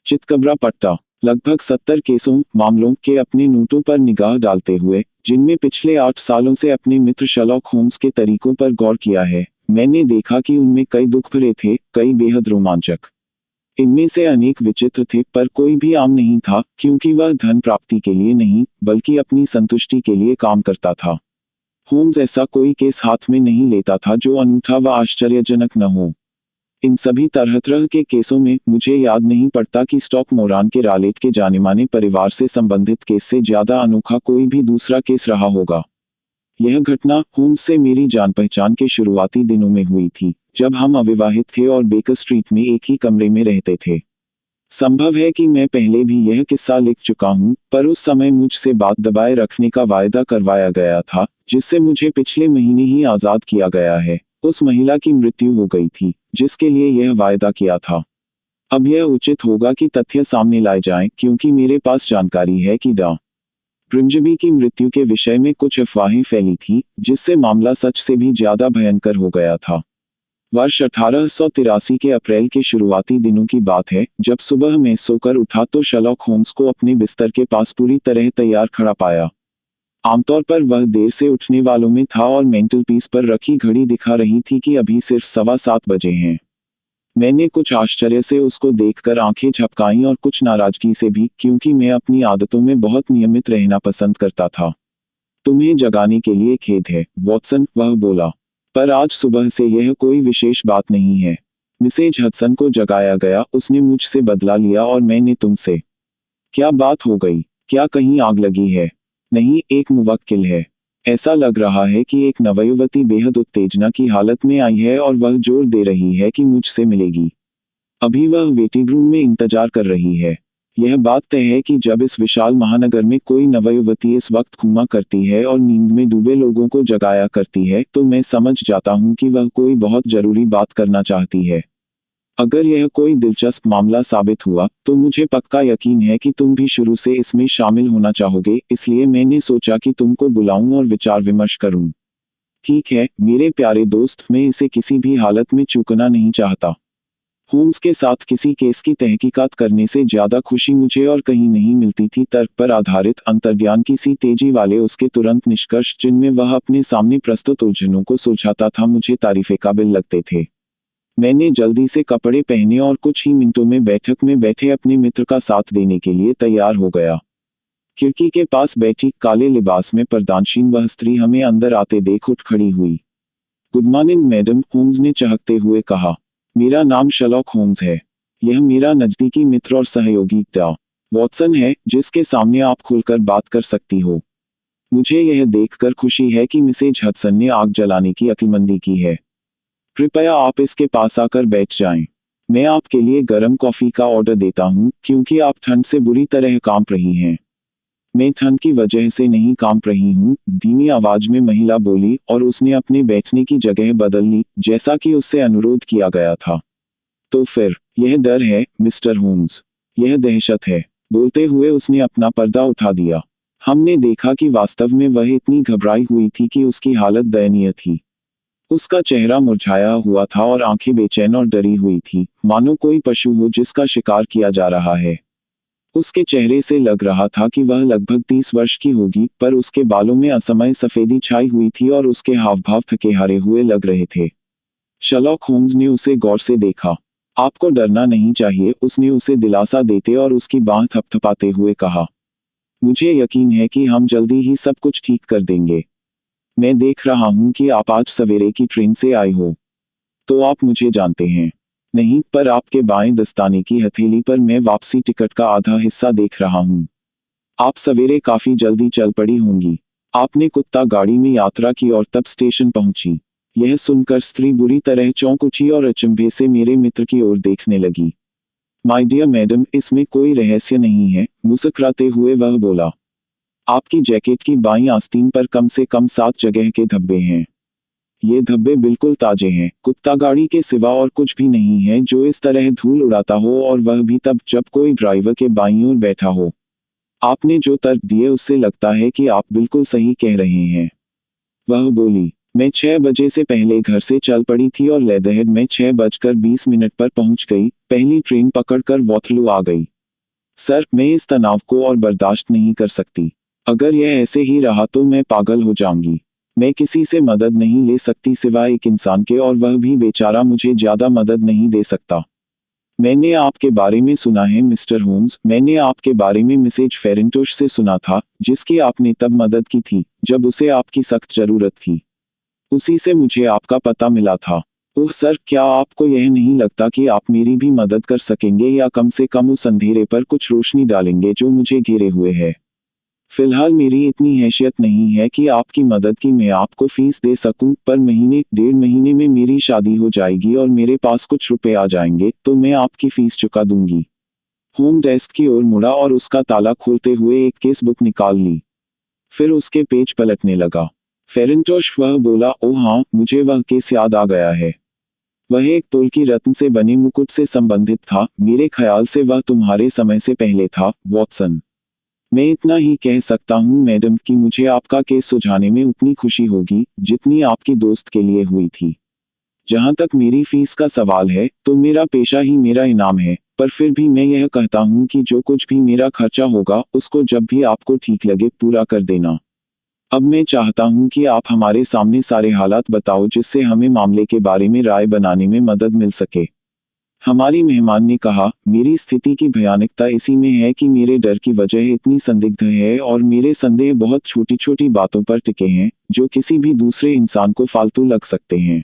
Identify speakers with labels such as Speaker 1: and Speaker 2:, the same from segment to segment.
Speaker 1: चितकबरा पट्टा। लगभग 70 केसों मामलों के अपने नोटों पर निगाह डालते हुए, जिनमें पिछले 8 सालों से अपने मित्र शर्लॉक होम्स के तरीकों पर गौर किया है, मैंने देखा कि उनमें कई दुख भरे थे, कई बेहद रोमांचक। इनमें से अनेक विचित्र थे, पर कोई भी आम नहीं था, क्योंकि वह धन प्राप्ति के लिए नहीं, बल्कि अपनी संतुष्टि के लिए काम करता था। होम्स ऐसा कोई केस हाथ में नहीं लेता था जो अनूठा व आश्चर्यजनक न हो। इन सभी तरह के केसों में मुझे याद नहीं पड़ता कि स्टॉक मोरान के रालेट के जानेमाने परिवार से संबंधित केस से ज्यादा अनोखा कोई भी दूसरा केस रहा होगा। यह घटना होम्स से मेरी जान पहचान के शुरुआती दिनों में हुई थी, जब हम अविवाहित थे और बेकर स्ट्रीट में एक ही कमरे में रहते थे। संभव है कि मैं पहले भी यह किस्सा लिख चुका हूँ, पर उस समय मुझसे बात दबाए रखने का वायदा करवाया गया था, जिससे मुझे पिछले महीने ही आजाद किया गया है। उस महिला की मृत्यु हो गई थी, जिसके लिए यह वायदा किया था। अब यह उचित होगा कि तथ्य सामने लाए जाएं, क्योंकि मेरे पास जानकारी है कि डॉ. ग्रिम्सबी की मृत्यु के विषय में कुछ अफवाहें फैली थी, जिससे मामला सच से भी ज्यादा भयंकर हो गया था। वर्ष 1883 के अप्रैल के शुरुआती दिनों की बात है, जब सुबह मैं सोकर उठा तो शर्लॉक होम्स को अपने बिस्तर के पास पूरी तरह तैयार खड़ा पाया। आमतौर पर वह देर से उठने वालों में था और मेंटल पीस पर रखी घड़ी दिखा रही थी कि अभी सिर्फ 7:15 बजे हैं। मैंने कुछ आश्चर्य से उसको देखकर आंखें झपकाईं और कुछ नाराजगी से भी, क्योंकि मैं अपनी आदतों में बहुत नियमित रहना पसंद करता था। तुम्हें जगाने के लिए खेद है, वॉटसन, वह बोला। पर आज सुबह से यह कोई विशेष बात नहीं है। मिसेज हडसन को जगाया गया, उसने मुझसे बदला लिया और मैंने तुमसे। क्या बात हो गई? क्या कहीं आग लगी है? नहीं, एक मुवक्किल है। ऐसा लग रहा है कि एक नवयुवती बेहद उत्तेजना की हालत में आई है और वह जोर दे रही है कि मुझसे मिलेगी। अभी वह वेटिंग रूम में इंतजार कर रही है। यह बात तय है कि जब इस विशाल महानगर में कोई नवयुवती इस वक्त घूमा करती है और नींद में डूबे लोगों को जगाया करती है, तो मैं समझ जाता हूँ कि वह कोई बहुत जरूरी बात करना चाहती है। अगर यह कोई दिलचस्प मामला साबित हुआ, तो मुझे पक्का यकीन है कि तुम भी शुरू से इसमें शामिल होना चाहोगे, इसलिए मैंने सोचा कि तुमको बुलाऊं और विचार विमर्श करूं। ठीक है, मेरे प्यारे दोस्त, मैं इसे किसी भी हालत में चूकना नहीं चाहता। होम्स के साथ किसी केस की तहकीकात करने से ज्यादा खुशी मुझे और कहीं नहीं मिलती थी। तर्क पर आधारित अंतर्ज्ञान की सी तेजी वाले उसके तुरंत निष्कर्ष, जिनमें वह अपने सामने प्रस्तुत उलझनों को सुलझाता था, मुझे तारीफे काबिल लगते थे। मैंने जल्दी से कपड़े पहने और कुछ ही मिनटों में बैठक में बैठे अपने मित्र का साथ देने के लिए तैयार हो गया। खिड़की के पास बैठी काले लिबास में पर्दानशीन वह स्त्री हमें अंदर आते देख उठ खड़ी हुई। गुड मॉर्निंग मैडम, होम्स ने चहकते हुए कहा। मेरा नाम शर्लॉक होम्स है। यह मेरा नजदीकी मित्र और सहयोगी डॉ. वॉटसन है, जिसके सामने आप खुलकर बात कर सकती हो। मुझे यह देखकर खुशी है कि मिसेज हडसन ने आग जलाने की अक्लमंदी की है। कृपया आप इसके पास आकर बैठ जाएं। मैं आपके लिए गर्म कॉफी का ऑर्डर देता हूं, क्योंकि आप ठंड से बुरी तरह कांप रही हैं। मैं ठंड की वजह से नहीं कांप रही हूं, धीमी आवाज में महिला बोली, और उसने अपने बैठने की जगह बदल ली, जैसा कि उससे अनुरोध किया गया था। तो फिर, यह डर है, मिस्टर होम्स। यह दहशत है। बोलते हुए उसने अपना पर्दा उठा दिया। हमने देखा कि वास्तव में वह इतनी घबराई हुई थी कि उसकी हालत दयनीय थी। उसका चेहरा मुरझाया हुआ था और आंखें बेचैन और डरी हुई थी, मानो कोई पशु हो जिसका शिकार किया जा रहा है। उसके चेहरे से लग रहा था कि वह लगभग 30 वर्ष की होगी, पर उसके बालों में असमय सफेदी छाई हुई थी और उसके हाव-भाव थके हारे हुए लग रहे थे। शर्लॉक होम्स ने उसे गौर से देखा। आपको डरना नहीं चाहिए, उसने उसे दिलासा देते और उसकी बांह थपथपाते हुए कहा। मुझे यकीन है कि हम जल्दी ही सब कुछ ठीक कर देंगे। मैं देख रहा हूं कि आप आज सवेरे की ट्रेन से आए हो। तो आप मुझे जानते हैं? नहीं, पर आपके बाएं दस्ताने की हथेली पर मैं वापसी टिकट का आधा हिस्सा देख रहा हूं। आप सवेरे काफी जल्दी चल पड़ी होंगी। आपने कुत्ता गाड़ी में यात्रा की और तब स्टेशन पहुंची। यह सुनकर स्त्री बुरी तरह चौंक उठी और अचंभे से मेरे मित्र की ओर देखने लगी। माय डियर मैडम, इसमें कोई रहस्य नहीं है, मुस्कुराते हुए वह बोला। आपकी जैकेट की बाईं आस्तीन पर कम से कम 7 जगह के धब्बे हैं। ये धब्बे बिल्कुल ताजे हैं, कुत्ता गाड़ी के सिवा और कुछ भी नहीं है जो इस तरह धूल उड़ाता हो, और वह भी तब जब कोई ड्राइवर के बाईं ओर बैठा हो। आपने जो तर्क दिए उससे लगता है कि आप बिल्कुल सही कह रहे हैं। वह बोली। मैं 6 बजे से पहले घर से चल पड़ी थी और लेदरहेड में 6:20 पर पहुंच गई, पहली ट्रेन पकड़कर वॉटरलू आ गई। सर, मैं इस तनाव को और बर्दाश्त नहीं कर सकती। अगर यह ऐसे ही रहा तो मैं पागल हो जाऊंगी। मैं किसी से मदद नहीं ले सकती सिवाय एक इंसान के, और वह भी बेचारा मुझे ज्यादा मदद नहीं दे सकता। मैंने आपके बारे में सुना है मिस्टर होम्स, मैंने आपके बारे में मिसेज फेरेंटोश से सुना था, जिसकी आपने तब मदद की थी जब उसे आपकी सख्त जरूरत थी। उसी से मुझे आपका पता मिला था। ओह सर, क्या आपको यह नहीं लगता कि आप मेरी भी मदद कर सकेंगे, या कम से कम उस अंधेरे पर कुछ रोशनी डालेंगे जो मुझे घेरे हुए है? फिलहाल मेरी इतनी हैसियत नहीं है कि आपकी मदद की मैं आपको फीस दे सकूं, पर महीने डेढ़ महीने में मेरी शादी हो जाएगी और मेरे पास कुछ रुपए आ जाएंगे, तो मैं आपकी फीस चुका दूंगी। होम डेस्क की ओर मुड़ा और उसका ताला खोलते हुए एक केस बुक निकाल ली। फिर उसके पेज पलटने लगा। फेरेंटोश, वह बोला, ओ हाँ, मुझे वह केस याद आ गया है। वह एक पोल की रत्न से बने मुकुट से संबंधित था। मेरे ख्याल से वह तुम्हारे समय से पहले था, वॉटसन। मैं इतना ही कह सकता हूँ मैडम कि मुझे आपका केस सुलझाने में उतनी खुशी होगी जितनी आपकी दोस्त के लिए हुई थी। जहाँ तक मेरी फीस का सवाल है, तो मेरा पेशा ही मेरा इनाम है, पर फिर भी मैं यह कहता हूँ कि जो कुछ भी मेरा खर्चा होगा उसको जब भी आपको ठीक लगे पूरा कर देना। अब मैं चाहता हूँ कि आप हमारे सामने सारे हालात बताओ जिससे हमें मामले के बारे में राय बनाने में मदद मिल सके। हमारी मेहमान ने कहा, मेरी स्थिति की भयानकता इसी में है कि मेरे डर की वजह इतनी संदिग्ध है और मेरे संदेह बहुत छोटी छोटी बातों पर टिके हैं, जो किसी भी दूसरे इंसान को फालतू लग सकते हैं।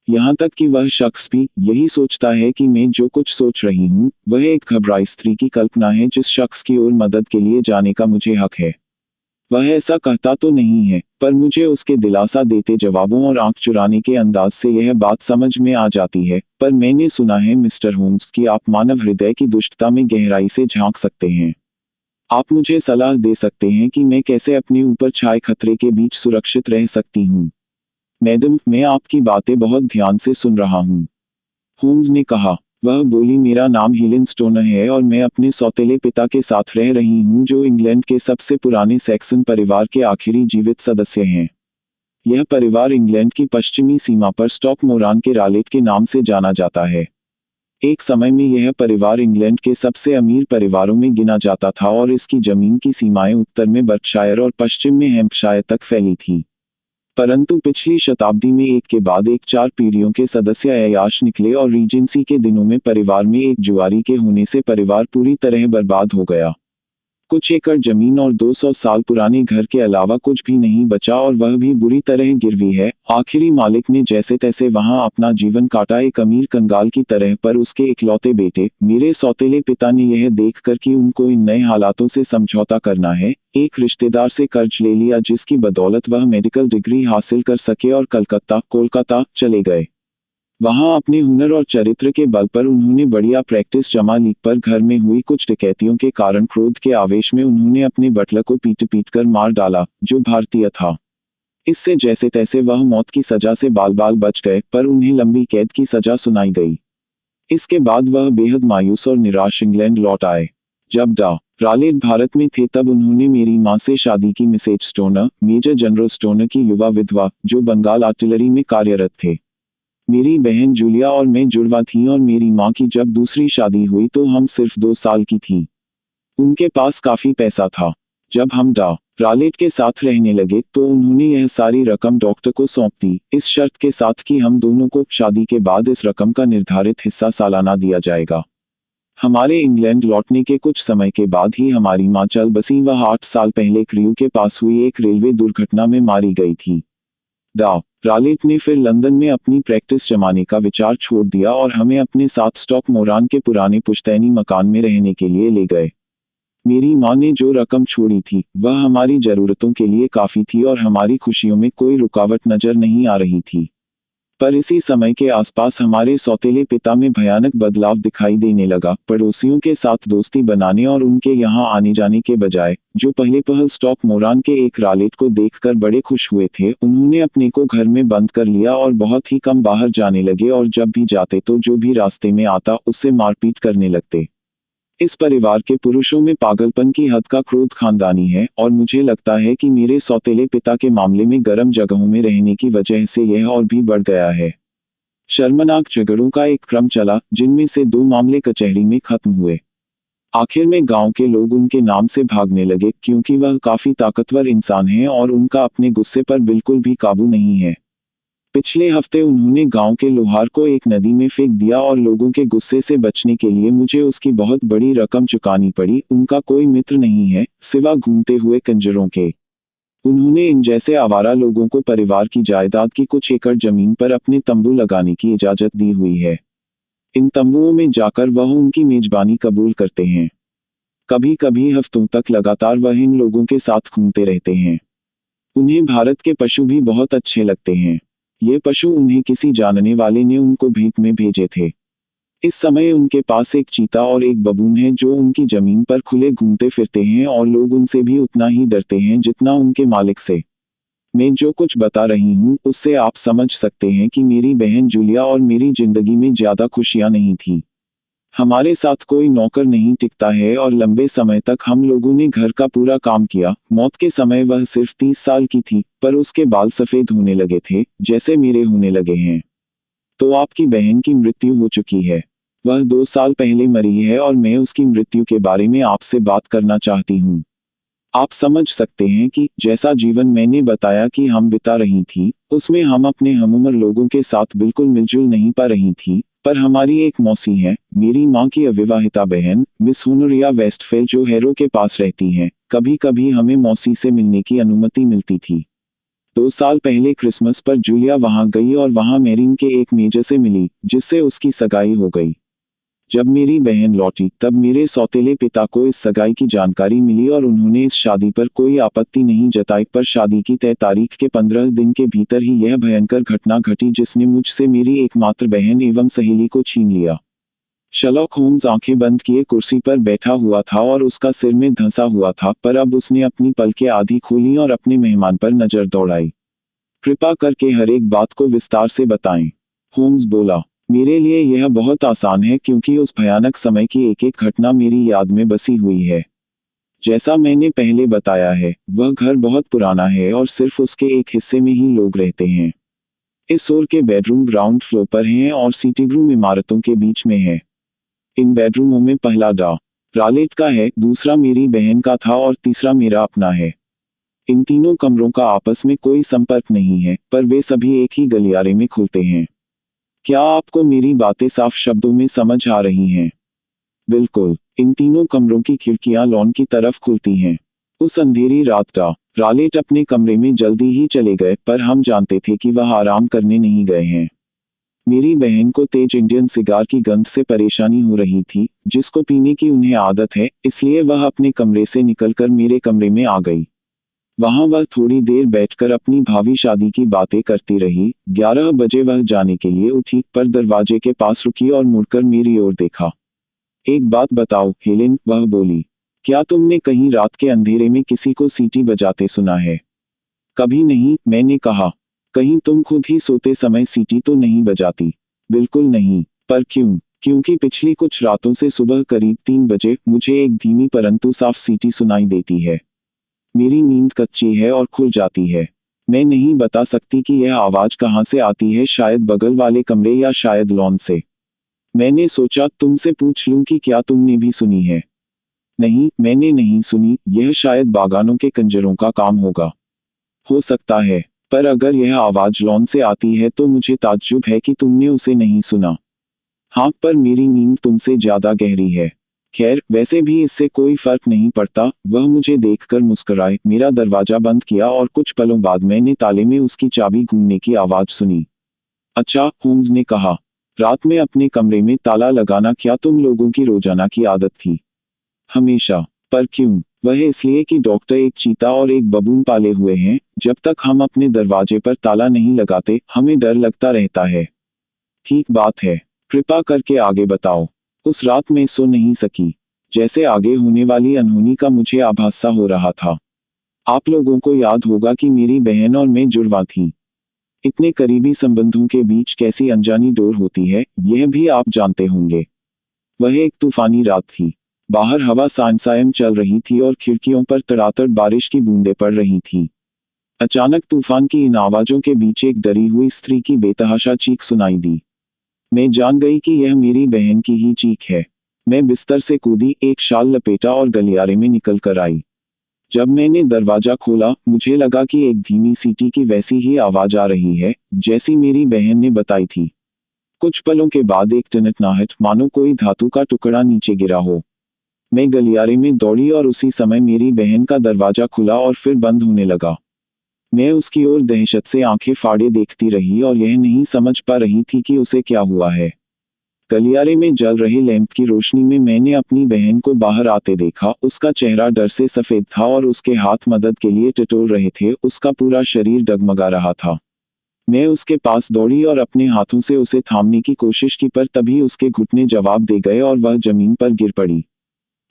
Speaker 1: यहाँ तक कि वह शख्स भी यही सोचता है कि मैं जो कुछ सोच रही हूँ वह एक घबराई स्त्री की कल्पना है जिस शख्स की ओर मदद के लिए जाने का मुझे हक है। वह ऐसा कहता तो नहीं है, पर मुझे उसके दिलासा देते जवाबों और आंख चुराने के अंदाज से यह बात समझ में आ जाती है। पर मैंने सुना है मिस्टर होम्स कि आप मानव हृदय की दुष्टता में गहराई से झांक सकते हैं। आप मुझे सलाह दे सकते हैं कि मैं कैसे अपने ऊपर छाए खतरे के बीच सुरक्षित रह सकती हूँ। मैडम, मैं आपकी बातें बहुत ध्यान से सुन रहा हूँ, होम्स ने कहा। वह बोली, मेरा नाम हेलेन स्टोनर है और मैं अपने सौतेले पिता के साथ रह रही हूँ, जो इंग्लैंड के सबसे पुराने सैक्सन परिवार के आखिरी जीवित सदस्य हैं। यह परिवार इंग्लैंड की पश्चिमी सीमा पर स्टॉक मोरान के रालेट के नाम से जाना जाता है। एक समय में यह परिवार इंग्लैंड के सबसे अमीर परिवारों में गिना जाता था और इसकी जमीन की सीमाएं उत्तर में बर्कशायर और पश्चिम में हैम्पशायर तक फैली थी। परंतु पिछली शताब्दी में एक के बाद एक 4 पीढ़ियों के सदस्य अय्याश निकले और रीजेंसी के दिनों में परिवार में एक जुआरी के होने से परिवार पूरी तरह बर्बाद हो गया। कुछ एकड़ जमीन और 200 साल पुराने घर के अलावा कुछ भी नहीं बचा, और वह भी बुरी तरह गिरवी है। आखिरी मालिक ने जैसे तैसे वहां अपना जीवन काटा, एक अमीर कंगाल की तरह, पर उसके इकलौते बेटे मेरे सौतेले पिता ने यह देखकर कि उनको इन नए हालातों से समझौता करना है, एक रिश्तेदार से कर्ज ले लिया जिसकी बदौलत वह मेडिकल डिग्री हासिल कर सके और कोलकाता चले गए। वहां अपने हुनर और चरित्र के बल पर उन्होंने बढ़िया प्रैक्टिस जमा ली, पर घर में हुई कुछ डकैतियों के कारण क्रोध के आवेश में उन्होंने अपने बटलर को पीट कर मार डाला, जो भारतीय था। इससे जैसे तैसे वह मौत की सजा से बाल बाल बच गए, पर उन्हें लंबी कैद की सजा सुनाई गई। इसके बाद वह बेहद मायूस और निराश इंग्लैंड लौट आए। जब डा रालेट भारत में थे तब उन्होंने मेरी मां से शादी की, Mrs Stoner, major general Stoner की युवा विधवा, जो बंगाल आर्टिलरी में कार्यरत थे। मेरी बहन जूलिया और मैं जुड़वा थीं, और मेरी माँ की जब दूसरी शादी हुई तो हम सिर्फ 2 साल की थीं। उनके पास काफी पैसा था। जब हम डा रालेट के साथ रहने लगे तो उन्होंने यह सारी रकम डॉक्टर को सौंप दी, इस शर्त के साथ कि हम दोनों को शादी के बाद इस रकम का निर्धारित हिस्सा सालाना दिया जाएगा। हमारे इंग्लैंड लौटने के कुछ समय के बाद ही हमारी माँ चल बसी। वह 8 साल पहले क्रियू के पास हुई एक रेलवे दुर्घटना में मारी गई थी। डा रालेट ने फिर लंदन में अपनी प्रैक्टिस जमाने का विचार छोड़ दिया और हमें अपने साथ स्टॉक मोरान के पुराने पुश्तैनी मकान में रहने के लिए ले गए। मेरी माँ ने जो रकम छोड़ी थी वह हमारी जरूरतों के लिए काफी थी और हमारी खुशियों में कोई रुकावट नजर नहीं आ रही थी। पर इसी समय के आसपास हमारे सौतेले पिता में भयानक बदलाव दिखाई देने लगा। पड़ोसियों के साथ दोस्ती बनाने और उनके यहाँ आने जाने के बजाय, जो पहले पहल स्टॉक मोरान के एक रालेट को देखकर बड़े खुश हुए थे, उन्होंने अपने को घर में बंद कर लिया और बहुत ही कम बाहर जाने लगे, और जब भी जाते तो जो भी रास्ते में आता उससे मारपीट करने लगते। इस परिवार के पुरुषों में पागलपन की हद का क्रोध खानदानी है, और मुझे लगता है कि मेरे सौतेले पिता के मामले में गर्म जगहों में रहने की वजह से यह और भी बढ़ गया है। शर्मनाक झगड़ों का एक क्रम चला, जिनमें से 2 मामले कचहरी में खत्म हुए। आखिर में गांव के लोग उनके नाम से भागने लगे क्योंकि वह काफी ताकतवर इंसान हैं और उनका अपने गुस्से पर बिल्कुल भी काबू नहीं है। पिछले हफ्ते उन्होंने गांव के लोहार को एक नदी में फेंक दिया और लोगों के गुस्से से बचने के लिए मुझे उसकी बहुत बड़ी रकम चुकानी पड़ी। उनका कोई मित्र नहीं है सिवा घूमते हुए कंजरों के। उन्होंने इन जैसे आवारा लोगों को परिवार की जायदाद की कुछ एकड़ जमीन पर अपने तंबू लगाने की इजाजत दी हुई है। इन तंबुओं में जाकर वह उनकी मेजबानी कबूल करते हैं। कभी कभी हफ्तों तक लगातार वह इन लोगों के साथ घूमते रहते हैं। उन्हें भारत के पशु भी बहुत अच्छे लगते हैं। ये पशु उन्हें किसी जानने वाले ने उनको भेंट में भेजे थे। इस समय उनके पास एक चीता और एक बबून है जो उनकी जमीन पर खुले घूमते फिरते हैं और लोग उनसे भी उतना ही डरते हैं जितना उनके मालिक से। मैं जो कुछ बता रही हूँ उससे आप समझ सकते हैं कि मेरी बहन जूलिया और मेरी जिंदगी में ज्यादा खुशियां नहीं थी। हमारे साथ कोई नौकर नहीं टिकता है और लंबे समय तक हम लोगों ने घर का पूरा काम किया। मौत के समय वह सिर्फ 30 साल की थी, पर उसके बाल सफेद होने लगे थे जैसे मेरे होने लगे हैं। तो आपकी बहन की मृत्यु हो चुकी है। वह 2 साल पहले मरी है और मैं उसकी मृत्यु के बारे में आपसे बात करना चाहती हूँ। आप समझ सकते हैं कि जैसा जीवन मैंने बताया कि हम बिता रही थी, उसमें हम अपने हमउम्र लोगों के साथ बिल्कुल मिलजुल नहीं पा रही थी। पर हमारी एक मौसी है, मेरी माँ की अविवाहिता बहन मिस होनोरिया वेस्टफेल जो हैरो के पास रहती हैं। कभी कभी हमें मौसी से मिलने की अनुमति मिलती थी। 2 साल पहले क्रिसमस पर जूलिया वहां गई और वहां मेरिन के एक मेजर से मिली जिससे उसकी सगाई हो गई। जब मेरी बहन लौटी तब मेरे सौतेले पिता को इस सगाई की जानकारी मिली और उन्होंने इस शादी पर कोई आपत्ति नहीं जताई। पर शादी की तय तारीख के 15 दिन के भीतर ही यह भयंकर घटना घटी जिसने मुझसे मेरी एकमात्र बहन एवं सहेली को छीन लिया। शर्लॉक होम्स आंखें बंद किए कुर्सी पर बैठा हुआ था और उसका सिर में धंसा हुआ था, पर अब उसने अपनी पलकें आधी खोली और अपने मेहमान पर नजर दौड़ाई। कृपा करके हर एक बात को विस्तार से बताएं, होम्स बोला। मेरे लिए यह बहुत आसान है क्योंकि उस भयानक समय की एक एक घटना मेरी याद में बसी हुई है। जैसा मैंने पहले बताया है, वह घर बहुत पुराना है और सिर्फ उसके एक हिस्से में ही लोग रहते हैं। इस ओर के बेडरूम ग्राउंड फ्लोर पर हैं और सिटिंग रूम इमारतों के बीच में है। इन बेडरूमों में पहला रालेट का है, दूसरा मेरी बहन का था और तीसरा मेरा अपना है। इन तीनों कमरों का आपस में कोई संपर्क नहीं है, पर वे सभी एक ही गलियारे में खुलते हैं। क्या आपको मेरी बातें साफ शब्दों में समझ आ रही हैं? बिल्कुल। इन तीनों कमरों की खिड़कियां लॉन की तरफ खुलती हैं। उस अंधेरी रात रालेट अपने कमरे में जल्दी ही चले गए, पर हम जानते थे कि वह आराम करने नहीं गए हैं। मेरी बहन को तेज इंडियन सिगार की गंध से परेशानी हो रही थी, जिसको पीने की उन्हें आदत है, इसलिए वह अपने कमरे से निकलकर मेरे कमरे में आ गई। वहां वह थोड़ी देर बैठकर अपनी भावी शादी की बातें करती रही। 11 बजे वह जाने के लिए उठी, पर दरवाजे के पास रुकी और मुड़कर मेरी ओर देखा। एक बात बताओ हेलेन, वह बोली, क्या तुमने कहीं रात के अंधेरे में किसी को सीटी बजाते सुना है? कभी नहीं, मैंने कहा। कहीं तुम खुद ही सोते समय सीटी तो नहीं बजाती? बिल्कुल नहीं। पर क्यों? क्योंकि पिछली कुछ रातों से सुबह करीब 3 बजे मुझे एक धीमी परंतु साफ सीटी सुनाई देती है। मेरी नींद कच्ची है और खुल जाती है। मैं नहीं बता सकती कि यह आवाज कहां से आती है, शायद बगल वाले कमरे या शायद लॉन से। मैंने सोचा तुमसे पूछ लूं कि क्या तुमने भी सुनी है। नहीं, मैंने नहीं सुनी, यह शायद बागानों के कंजरों का काम होगा। हो सकता है, पर अगर यह आवाज लॉन से आती है तो मुझे ताज्जुब है कि तुमने उसे नहीं सुना। हाँ, पर मेरी नींद तुमसे ज्यादा गहरी है। खैर, वैसे भी इससे कोई फर्क नहीं पड़ता। वह मुझे देखकर मुस्कुराए, मेरा दरवाजा बंद किया और कुछ पलों बाद मैंने ताले में उसकी चाबी घूमने की आवाज सुनी। अच्छा, होम्स ने कहा, रात में अपने कमरे में ताला लगाना क्या तुम लोगों की रोजाना की आदत थी? हमेशा। पर क्यों? वह इसलिए कि डॉक्टर एक चीता और एक बबून पाले हुए हैं। जब तक हम अपने दरवाजे पर ताला नहीं लगाते, हमें डर लगता रहता है। ठीक बात है। कृपा करके आगे बताओ। उस रात मैं सो नहीं सकी। जैसे आगे होने वाली अनहोनी का मुझे आभास सा हो रहा था। आप लोगों को याद होगा कि मेरी बहन और मैं जुड़वा थी। इतने करीबी संबंधों के बीच कैसी अनजानी डोर होती है, यह भी आप जानते होंगे। वह एक तूफानी रात थी। बाहर हवा सायं चल रही थी और खिड़कियों पर तड़ातड़ बारिश की बूंदें पड़ रही थी। अचानक तूफान की इन आवाजों के बीच एक डरी हुई स्त्री की बेतहाशा चीख सुनाई दी। मैं जान गई कि यह मेरी बहन की ही चीख है। मैं बिस्तर से कूदी, एक शाल लपेटा और गलियारे में निकल कर आई। जब मैंने दरवाजा खोला, मुझे लगा कि एक धीमी सीटी की वैसी ही आवाज आ रही है जैसी मेरी बहन ने बताई थी। कुछ पलों के बाद एक टनटनाहट, मानो कोई धातु का टुकड़ा नीचे गिरा हो। मैं गलियारे में दौड़ी और उसी समय मेरी बहन का दरवाजा खुला और फिर बंद होने लगा। मैं उसकी ओर दहशत से आंखें फाड़े देखती रही और यह नहीं समझ पा रही थी कि उसे क्या हुआ है। गलियारे में जल रहे लैंप की रोशनी में मैंने अपनी बहन को बाहर आते देखा। उसका चेहरा डर से सफेद था और उसके हाथ मदद के लिए टटोल रहे थे। उसका पूरा शरीर डगमगा रहा था। मैं उसके पास दौड़ी और अपने हाथों से उसे थामने की कोशिश की, पर तभी उसके घुटने जवाब दे गए और वह जमीन पर गिर पड़ी।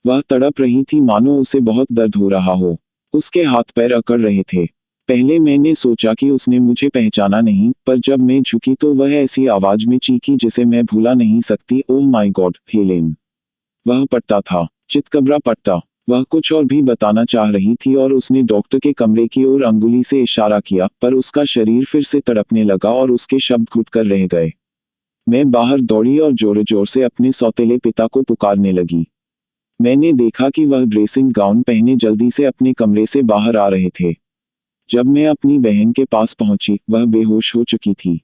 Speaker 1: वह तड़प रही थी, मानो उसे बहुत दर्द हो रहा हो। उसके हाथ पैर अकड़ रहे थे। पहले मैंने सोचा कि उसने मुझे पहचाना नहीं, पर जब मैं झुकी तो वह ऐसी आवाज में चीखी जिसे मैं भूला नहीं सकती, ओह माय गॉड, हेलेन। वह पट्टा था, चितकबरा पट्टा। वह कुछ और भी बताना चाह रही थी और उसने डॉक्टर के कमरे की ओर अंगुली से इशारा किया, पर उसका शरीर फिर से तड़पने लगा और उसके शब्द घुट कर रह गए। मैं बाहर दौड़ी और जोर जोर से अपने सौतेले पिता को पुकारने लगी। मैंने देखा कि वह ड्रेसिंग गाउन पहने जल्दी से अपने कमरे से बाहर आ रहे थे। जब मैं अपनी बहन के पास पहुंची, वह बेहोश हो चुकी थी।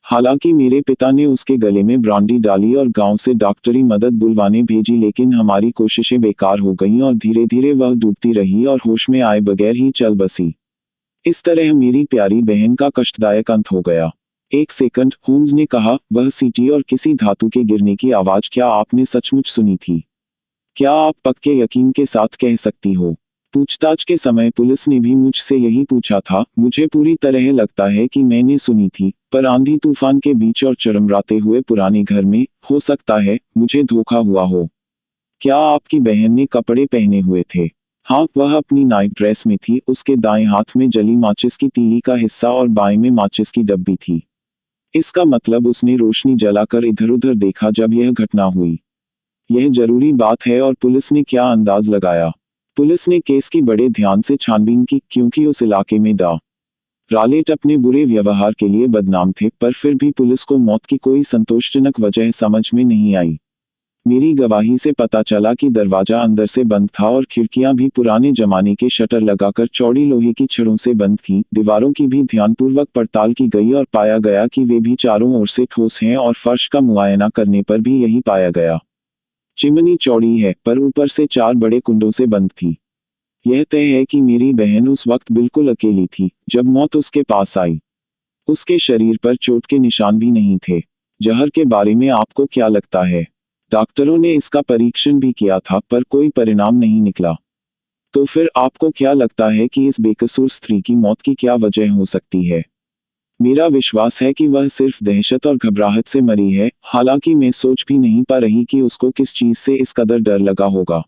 Speaker 1: हालांकि मेरे पिता ने उसके गले में ब्रांडी डाली और गांव से डॉक्टरी मदद बुलवाने भेजी, लेकिन हमारी कोशिशें बेकार हो गईं और धीरे धीरे वह डूबती रही और होश में आए बगैर ही चल बसी। इस तरह मेरी प्यारी बहन का कष्टदायक अंत हो गया। एक सेकंड, होम्स ने कहा, वह सीटी और किसी धातु के गिरने की आवाज क्या आपने सचमुच सुनी थी? क्या आप पक्के यकीन के साथ कह सकती हो? पूछताछ के समय पुलिस ने भी मुझसे यही पूछा था। मुझे पूरी तरह लगता है कि मैंने सुनी थी, पर आंधी तूफान के बीच और चरमराते हुए पुराने घर में, हो सकता है मुझे धोखा हुआ हो। क्या आपकी बहन ने कपड़े पहने हुए थे? हाँ, वह अपनी नाइट ड्रेस में थी। उसके दाएं हाथ में जली माचिस की तीली का हिस्सा और बाएं में माचिस की डब्बी थी। इसका मतलब उसने रोशनी जलाकर इधर उधर देखा जब यह घटना हुई। यह जरूरी बात है। और पुलिस ने क्या अंदाज लगाया? पुलिस ने केस की बड़े ध्यान से छानबीन की, क्योंकि उस इलाके में डा रालेट अपने बुरे व्यवहार के लिए बदनाम थे, पर फिर भी पुलिस को मौत की कोई संतोषजनक वजह समझ में नहीं आई। मेरी गवाही से पता चला कि दरवाजा अंदर से बंद था और खिड़कियां भी पुराने जमाने के शटर लगाकर चौड़ी लोहे की छड़ों से बंद थीं। दीवारों की भी ध्यानपूर्वक पड़ताल की गई और पाया गया कि वे भी चारों ओर से ठोस हैं, और फर्श का मुआयना करने पर भी यही पाया गया। चिमनी चौड़ी है, पर ऊपर से 4 बड़े कुंडों से बंद थी। यह तय है कि मेरी बहन उस वक्त बिल्कुल अकेली थी जब मौत उसके पास आई। उसके शरीर पर चोट के निशान भी नहीं थे। जहर के बारे में आपको क्या लगता है? डॉक्टरों ने इसका परीक्षण भी किया था, पर कोई परिणाम नहीं निकला। तो फिर आपको क्या लगता है कि इस बेकसूर स्त्री की मौत की क्या वजह हो सकती है? मेरा विश्वास है कि वह सिर्फ दहशत और घबराहट से मरी है। हालांकि मैं सोच भी नहीं पा रही कि उसको किस चीज से इस कदर डर लगा होगा।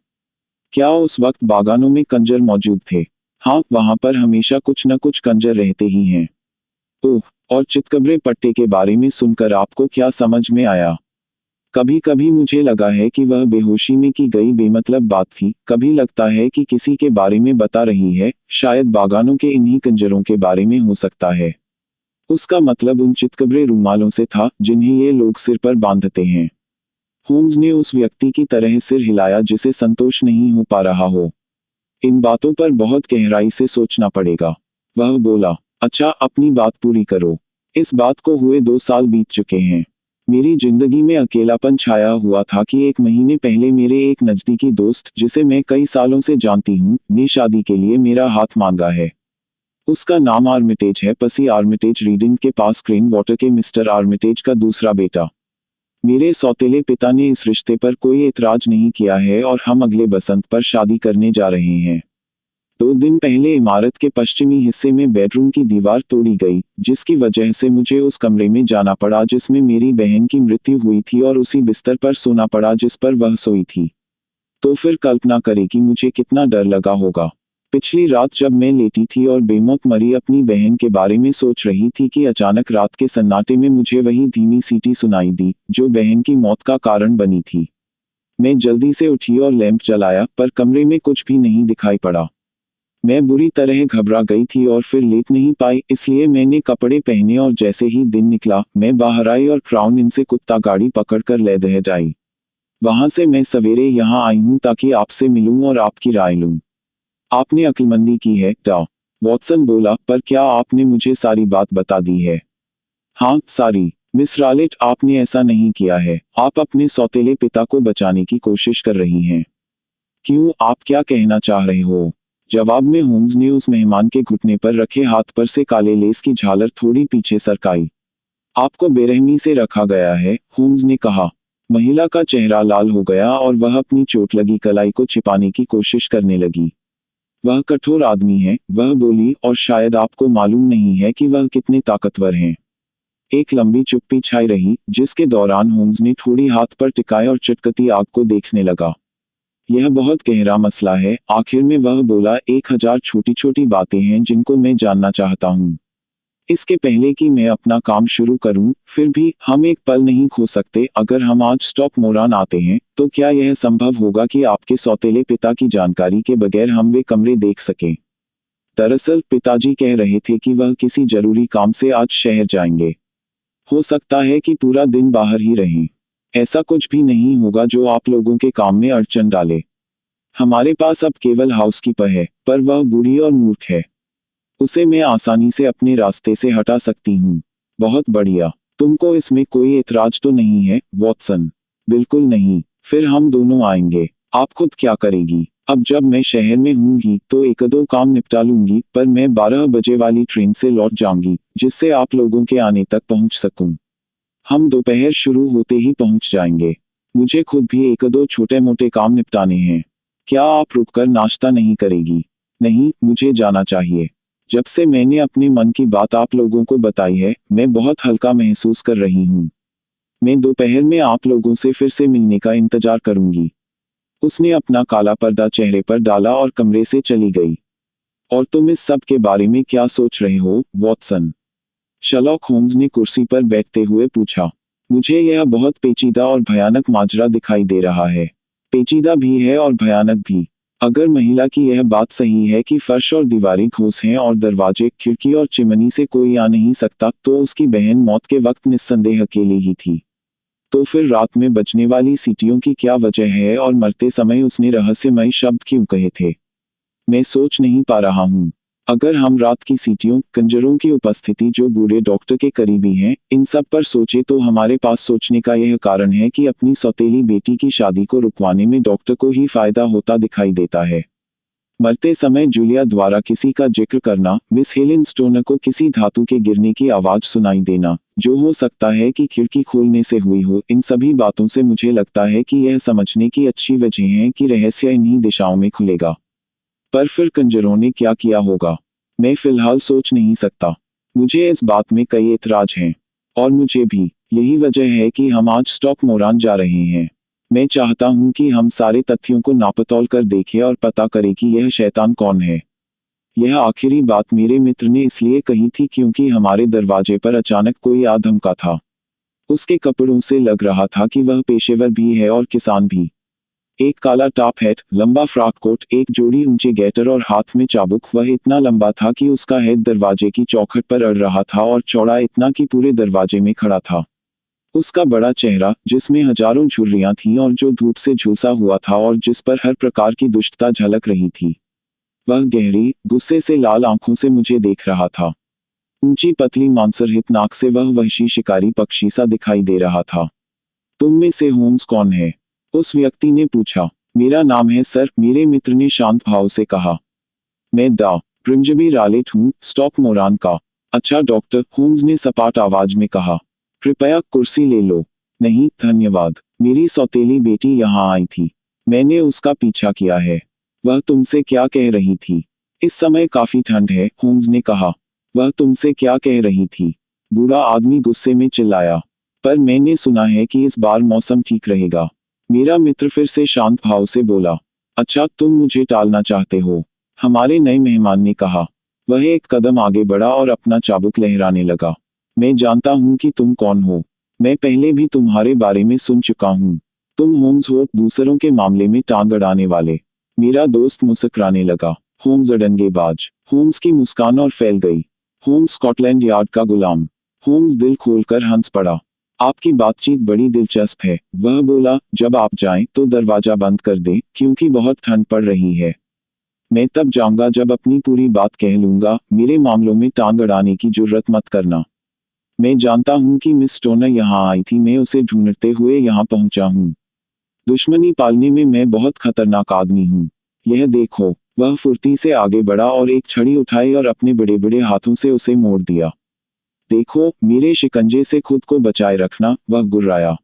Speaker 1: क्या उस वक्त बागानों में कंजर मौजूद थे? हाँ, वहां पर हमेशा कुछ न कुछ कंजर रहते ही हैं। ओह, और चितकबरे पट्टे के बारे में सुनकर आपको क्या समझ में आया? कभी कभी मुझे लगा है कि वह बेहोशी में की गई बेमतलब बात थी। कभी लगता है कि किसी के बारे में बता रही है, शायद बागानों के इन्हीं कंजरों के बारे में हो सकता है। उसका मतलब उन चितकबरे रूमालों से था जिन्हें ये लोग सिर पर बांधते हैं। होम्स ने उस व्यक्ति की तरह सिर हिलाया जिसे संतोष नहीं हो पा रहा हो। इन बातों पर बहुत गहराई से सोचना पड़ेगा। वह बोला, अच्छा, अपनी बात पूरी करो। इस बात को हुए 2 साल बीत चुके हैं। मेरी जिंदगी में अकेलापन छाया हुआ था कि 1 महीने पहले मेरे एक नजदीकी दोस्त, जिसे मैं कई सालों से जानती हूँ, ने शादी के लिए मेरा हाथ मांगा है। उसका नाम आर्मिटेज है, पसी आर्मिटेज, रीडिंग के पास क्रेन वाटर के मिस्टर आर्मिटेज का दूसरा बेटा। मेरे सौतेले पिता ने इस रिश्ते पर कोई एतराज नहीं किया है और हम अगले बसंत पर शादी करने जा रहे हैं। 2 दिन पहले इमारत के पश्चिमी हिस्से में बेडरूम की दीवार तोड़ी गई, जिसकी वजह से मुझे उस कमरे में जाना पड़ा जिसमें मेरी बहन की मृत्यु हुई थी और उसी बिस्तर पर सोना पड़ा जिस पर वह सोई थी। तो फिर कल्पना करें कि मुझे कितना डर लगा होगा। पिछली रात जब मैं लेटी थी और बेमौत मरी अपनी बहन के बारे में सोच रही थी कि अचानक रात के सन्नाटे में मुझे वही धीमी सीटी सुनाई दी जो बहन की मौत का कारण बनी थी। मैं जल्दी से उठी और लैंप जलाया, पर कमरे में कुछ भी नहीं दिखाई पड़ा। मैं बुरी तरह घबरा गई थी और फिर लेट नहीं पाई, इसलिए मैंने कपड़े पहने और जैसे ही दिन निकला, मैं बाहर आई और क्राउन इन से कुत्ता गाड़ी पकड़कर लेदहेड आई। वहां से मैं सवेरे यहाँ आई हूँ ताकि आपसे मिलूं और आपकी राय लूं। आपने अक्लमंदी की है, डॉ. वॉटसन बोला, पर क्या आपने मुझे सारी बात बता दी है? हाँ, सारी। मिस रालेट, आपने ऐसा नहीं किया है। आप अपने सौतेले पिता को बचाने की कोशिश कर रही हैं। क्यों, आप क्या कहना चाह रहे हो? जवाब में होम्स ने उस मेहमान के घुटने पर रखे हाथ पर से काले लेस की झालर थोड़ी पीछे सरकाई। आपको बेरहमी से रखा गया है, होम्स ने कहा। महिला का चेहरा लाल हो गया और वह अपनी चोट लगी कलाई को छिपाने की कोशिश करने लगी। वह कठोर आदमी है, वह बोली, और शायद आपको मालूम नहीं है कि वह कितने ताकतवर हैं। एक लंबी चुप्पी छाई रही, जिसके दौरान होम्स ने थोड़ी हाथ पर टिकाए और चटकती आग को देखने लगा। यह बहुत गहरा मसला है, आखिर में वह बोला, 1000 छोटी छोटी बातें हैं जिनको मैं जानना चाहता हूँ। इसके पहले कि मैं अपना काम शुरू करूं, फिर भी हम एक पल नहीं खो सकते। अगर हम आज स्टॉक मोरान आते हैं, तो क्या यह संभव होगा कि आपके सौतेले पिता की जानकारी के बगैर हम वे कमरे देख सकें? दरअसल पिताजी कह रहे थे कि वह किसी जरूरी काम से आज शहर जाएंगे। हो सकता है कि पूरा दिन बाहर ही रहें। ऐसा कुछ भी नहीं होगा जो आप लोगों के काम में अड़चन डाले। हमारे पास अब केवल हाउसकीपर है, पर वह बूढ़ी और मूर्ख है। उसे मैं आसानी से अपने रास्ते से हटा सकती हूँ। बहुत बढ़िया। तुमको इसमें कोई एतराज तो नहीं है, वॉटसन? बिल्कुल नहीं। फिर हम दोनों आएंगे। आप खुद क्या करेगी? अब जब मैं शहर में हूँ ही तो एक दो काम निपटा लूंगी, पर मैं 12 बजे वाली ट्रेन से लौट जाऊंगी, जिससे आप लोगों के आने तक पहुंच सकूं। हम दोपहर शुरू होते ही पहुंच जाएंगे। मुझे खुद भी एक दो छोटे मोटे काम निपटाने हैं। क्या आप रुककर नाश्ता नहीं करेगी? नहीं, मुझे जाना चाहिए। जब से मैंने अपने मन की बात आप लोगों को बताई है, मैं बहुत हल्का महसूस कर रही हूँ। मैं दोपहर में आप लोगों से फिर से मिलने का इंतजार करूंगी। उसने अपना काला पर्दा चेहरे पर डाला और कमरे से चली गई। और तुम इस सब के बारे में क्या सोच रहे हो, वॉटसन? शर्लॉक होम्स ने कुर्सी पर बैठते हुए पूछा। मुझे यह बहुत पेचीदा और भयानक माजरा दिखाई दे रहा है। पेचीदा भी है और भयानक भी। अगर महिला की यह बात सही है कि फर्श और दीवारें ठोस हैं और दरवाजे, खिड़की और चिमनी से कोई आ नहीं सकता, तो उसकी बहन मौत के वक्त निस्संदेह अकेली ही थी। तो फिर रात में बजने वाली सीटियों की क्या वजह है और मरते समय उसने रहस्यमय शब्द क्यों कहे थे? मैं सोच नहीं पा रहा हूँ। अगर हम रात की सीटियों, कंजरों की उपस्थिति जो बूढ़े डॉक्टर के करीबी हैं, इन सब पर सोचे, तो हमारे पास सोचने का यह कारण है कि अपनी सौतेली बेटी की शादी को रुकवाने में डॉक्टर को ही फायदा होता दिखाई देता है। मरते समय जूलिया द्वारा किसी का जिक्र करना, मिस हेलेन स्टोनर को किसी धातु के गिरने की आवाज सुनाई देना, जो हो सकता है कि खिड़की खोलने से हुई हो, इन सभी बातों से मुझे लगता है कि यह समझने की अच्छी वजह है कि रहस्य इन्हीं दिशाओं में खुलेगा। पर फिर कंजरों ने क्या किया होगा? मैं फिलहाल सोच नहीं सकता। मुझे इस बात में कई एतराज हैं। और मुझे भी। यही वजह है कि हम आज स्टॉक मोरान जा रहे हैं। मैं चाहता हूं कि हम सारे तथ्यों को नापतोल कर देखें और पता करें कि यह शैतान कौन है। यह आखिरी बात मेरे मित्र ने इसलिए कही थी क्योंकि हमारे दरवाजे पर अचानक कोई आ धमका था। उसके कपड़ों से लग रहा था कि वह पेशेवर भी है और किसान भी। एक काला टॉप हैट, लंबा फ्रॉक कोट, एक जोड़ी ऊंचे गैटर और हाथ में चाबुक। वह इतना लंबा था कि उसका हेड दरवाजे की चौखट पर अड़ रहा था और चौड़ा इतना कि पूरे दरवाजे में खड़ा था। उसका बड़ा चेहरा, जिसमें हजारों झुर्रियां थीं और जो धूप से झुलसा हुआ था और जिस पर हर प्रकार की दुष्टता झलक रही थी। वह गहरी, गुस्से से लाल आंखों से मुझे देख रहा था। ऊंची पतली मांसरहित नाक से वह वहशी शिकारी पक्षी सा दिखाई दे रहा था। तुम में से होम्स कौन है? उस व्यक्ति ने पूछा। मेरा नाम है सर, मेरे मित्र ने शांत भाव से कहा। मैं डॉ. प्रिंजबी रालेट हूँ, स्टॉक मोरान का। अच्छा डॉक्टर, होम्स ने सपाट आवाज में कहा। कृपया कुर्सी ले लो। नहीं, धन्यवाद। मेरी सौतेली बेटी यहाँ आई थी। मैंने उसका पीछा किया है। वह तुमसे क्या कह रही थी? इस समय काफी ठंड है, होम्स ने कहा। वह तुमसे क्या कह रही थी? बूढ़ा आदमी गुस्से में चिल्लाया। पर मैंने सुना है कि इस बार मौसम ठीक रहेगा। मेरा मित्र फिर से शांत भाव से बोला। अच्छा, तुम मुझे टालना चाहते हो? हमारे नए मेहमान ने कहा। वह एक कदम आगे बढ़ा और अपना चाबुक लहराने लगा। मैं जानता हूं कि तुम कौन हो। मैं पहले भी तुम्हारे बारे में सुन चुका हूं। तुम होम्स हो, दूसरों के मामले में टांग अड़ाने वाले। मेरा दोस्त मुस्कुराने लगा। होम्स अड़ंगेबाज। होम्स की मुस्कान और फैल गई। होम्स स्कॉटलैंड यार्ड का गुलाम। होम्स दिल खोलकर हंस पड़ा। आपकी बातचीत बड़ी दिलचस्प है। वह बोला, जब आप जाएं तो दरवाजा बंद कर दें क्योंकि बहुत ठंड पड़ रही है। मैं तब जाऊंगा जब अपनी पूरी बात कह लूंगा। मेरे मामलों में टांग अड़ाने की जुर्रत मत करना। मैं जानता हूं कि मिस स्टोनर यहाँ आई थी, मैं उसे ढूंढते हुए यहाँ पहुंचा हूँ। दुश्मनी पालने में मैं बहुत खतरनाक आदमी हूँ। यह देखो। वह फुर्ती से आगे बढ़ा और एक छड़ी उठाई और अपने बड़े बड़े हाथों से उसे मोड़ दिया। देखो, मेरे शिकंजे से खुद को बचाए रखना, वह गुर्राया।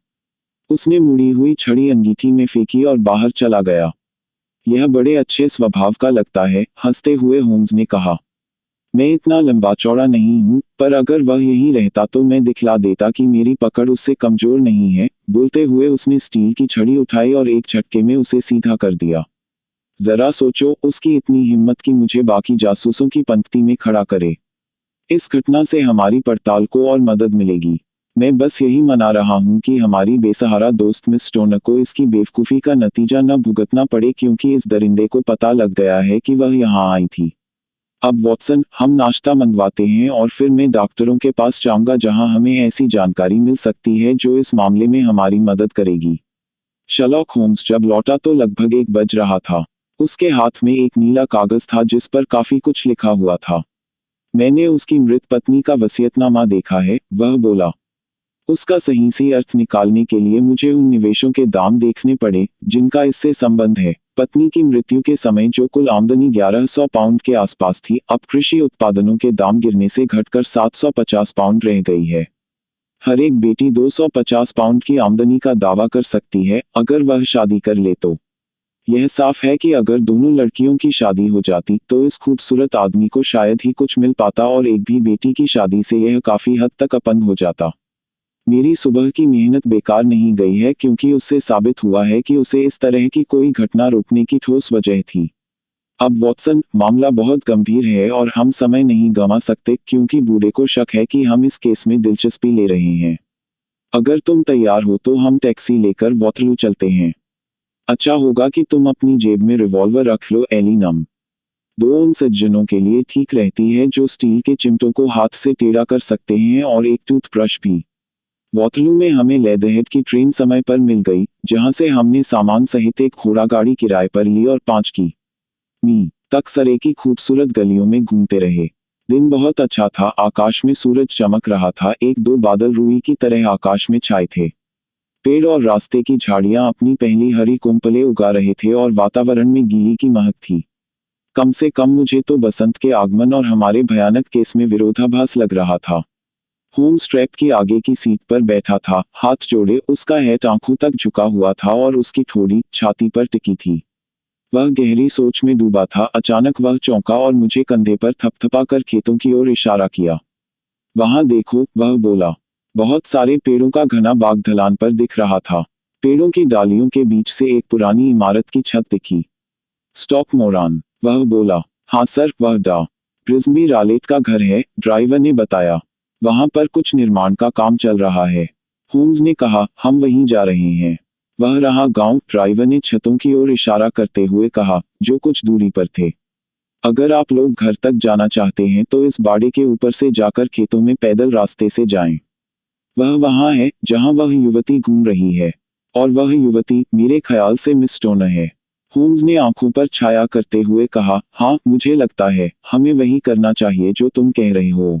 Speaker 1: उसने मुड़ी हुई छड़ी अंगीठी में फेंकी और बाहर चला गया। यह बड़े अच्छे स्वभाव का लगता है, हंसते हुए होम्स ने कहा। मैं इतना लंबा चौड़ा नहीं हूँ, पर अगर वह यहीं रहता तो मैं दिखला देता कि मेरी पकड़ उससे कमजोर नहीं है। बोलते हुए उसने स्टील की छड़ी उठाई और एक झटके में उसे सीधा कर दिया। जरा सोचो, उसकी इतनी हिम्मत कि मुझे बाकी जासूसों की पंक्ति में खड़ा करे। इस घटना से हमारी पड़ताल को और मदद मिलेगी। मैं बस यही मना रहा हूँ कि हमारी बेसहारा दोस्त मिस स्टोनर को इसकी बेवकूफ़ी का नतीजा न भुगतना पड़े, क्योंकि इस दरिंदे को पता लग गया है कि वह यहाँ आई थी। अब वॉटसन, हम नाश्ता मंगवाते हैं और फिर मैं डॉक्टरों के पास जाऊंगा जहां हमें ऐसी जानकारी मिल सकती है जो इस मामले में हमारी मदद करेगी। शर्लॉक होम्स जब लौटा तो लगभग 1 बज रहा था। उसके हाथ में एक नीला कागज था जिस पर काफी कुछ लिखा हुआ था। मैंने उसकी मृत पत्नी का वसीयतनामा देखा है, वह बोला। उसका सही से अर्थ निकालने के लिए मुझे उन निवेशों के दाम देखने पड़े जिनका इससे संबंध है। पत्नी की मृत्यु के समय जो कुल आमदनी 1100 पाउंड के आसपास थी, अब कृषि उत्पादनों के दाम गिरने से घटकर 750 पाउंड रह गई है। हर एक बेटी 250 पाउंड की आमदनी का दावा कर सकती है अगर वह शादी कर ले तो। यह साफ है कि अगर दोनों लड़कियों की शादी हो जाती तो इस खूबसूरत आदमी को शायद ही कुछ मिल पाता और एक भी बेटी की शादी से यह काफी हद तक अपंग हो जाता। मेरी सुबह की मेहनत बेकार नहीं गई है, क्योंकि उससे साबित हुआ है कि उसे इस तरह की कोई घटना रोकने की ठोस वजह थी। अब वॉटसन, मामला बहुत गंभीर है और हम समय नहीं गंवा सकते, क्योंकि बूढ़े को शक है कि हम इस केस में दिलचस्पी ले रहे हैं। अगर तुम तैयार हो तो हम टैक्सी लेकर वॉटरलू चलते हैं। अच्छा होगा कि तुम अपनी जेब में रिवॉल्वर रख लो, एली नम। दो उन सज्जनों के लिए ठीक रहती है जो स्टील के चिमटों को हाथ से टेढ़ा कर सकते हैं, और एक टूथब्रश भी। वॉटरलू में हमें लेदरहेड की ट्रेन समय पर मिल गई, जहां से हमने सामान सहित एक घोड़ा गाड़ी किराए पर ली और 5 की मी तक सरे की खूबसूरत गलियों में घूमते रहे। दिन बहुत अच्छा था, आकाश में सूरज चमक रहा था, 1-2 बादल रुई की तरह आकाश में छाए थे। पेड़ और रास्ते की झाड़ियां अपनी पहली हरी कुंपलें उगा रहे थे और वातावरण में गीली की महक थी। कम से कम मुझे तो बसंत के आगमन और हमारे भयानक केस में विरोधाभास लग रहा था। होम्स ट्रैप की आगे की सीट पर बैठा था, हाथ जोड़े, उसका हेड आंखों तक झुका हुआ था और उसकी ठोड़ी छाती पर टिकी थी। वह गहरी सोच में डूबा था। अचानक वह चौंका और मुझे कंधे पर थपथपाकर खेतों की ओर इशारा किया। वहां देखो, वह बोला। बहुत सारे पेड़ों का घना बाग ढलान पर दिख रहा था। पेड़ों की डालियों के बीच से एक पुरानी इमारत की छत दिखी। स्टॉक मोरान, वह बोला। हाँ सर, वह डा ब्रिस्बी रालेट का घर है, ड्राइवर ने बताया। वहां पर कुछ निर्माण का काम चल रहा है। होम्स ने कहा, हम वहीं जा रहे हैं। वह रहा गांव, ड्राइवर ने छतों की ओर इशारा करते हुए कहा, जो कुछ दूरी पर थे। अगर आप लोग घर तक जाना चाहते हैं तो इस बाड़े के ऊपर से जाकर खेतों में पैदल रास्ते से जाएं। वह वहां है जहां वह युवती घूम रही है। और वह युवती मेरे ख्याल से मिस स्टोनर है। होम्स ने आंखों पर छाया करते हुए कहा, हाँ मुझे लगता है हमें वही करना चाहिए जो तुम कह रहे हो।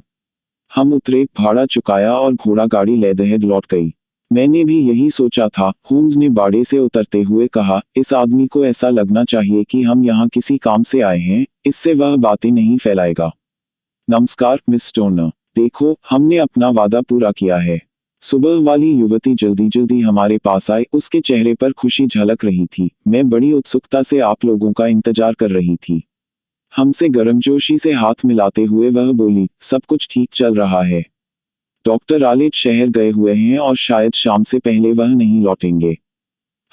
Speaker 1: हम उतरे, भाड़ा चुकाया और घोड़ा गाड़ी लेदरहेड लौट गई। मैंने भी यही सोचा था, होम्स ने बाड़े से उतरते हुए कहा। इस आदमी को ऐसा लगना चाहिए कि हम यहाँ किसी काम से आए हैं, इससे वह बातें नहीं फैलाएगा। नमस्कार मिस स्टोनर। देखो, हमने अपना वादा पूरा किया है। सुबह वाली युवती जल्दी जल्दी हमारे पास आई, उसके चेहरे पर खुशी झलक रही थी। मैं बड़ी उत्सुकता से आप लोगों का इंतजार कर रही थी। हमसे गर्मजोशी से हाथ मिलाते हुए वह बोली, सब कुछ ठीक चल रहा है। डॉक्टर रालेट शहर गए हुए हैं और शायद शाम से पहले वह नहीं लौटेंगे।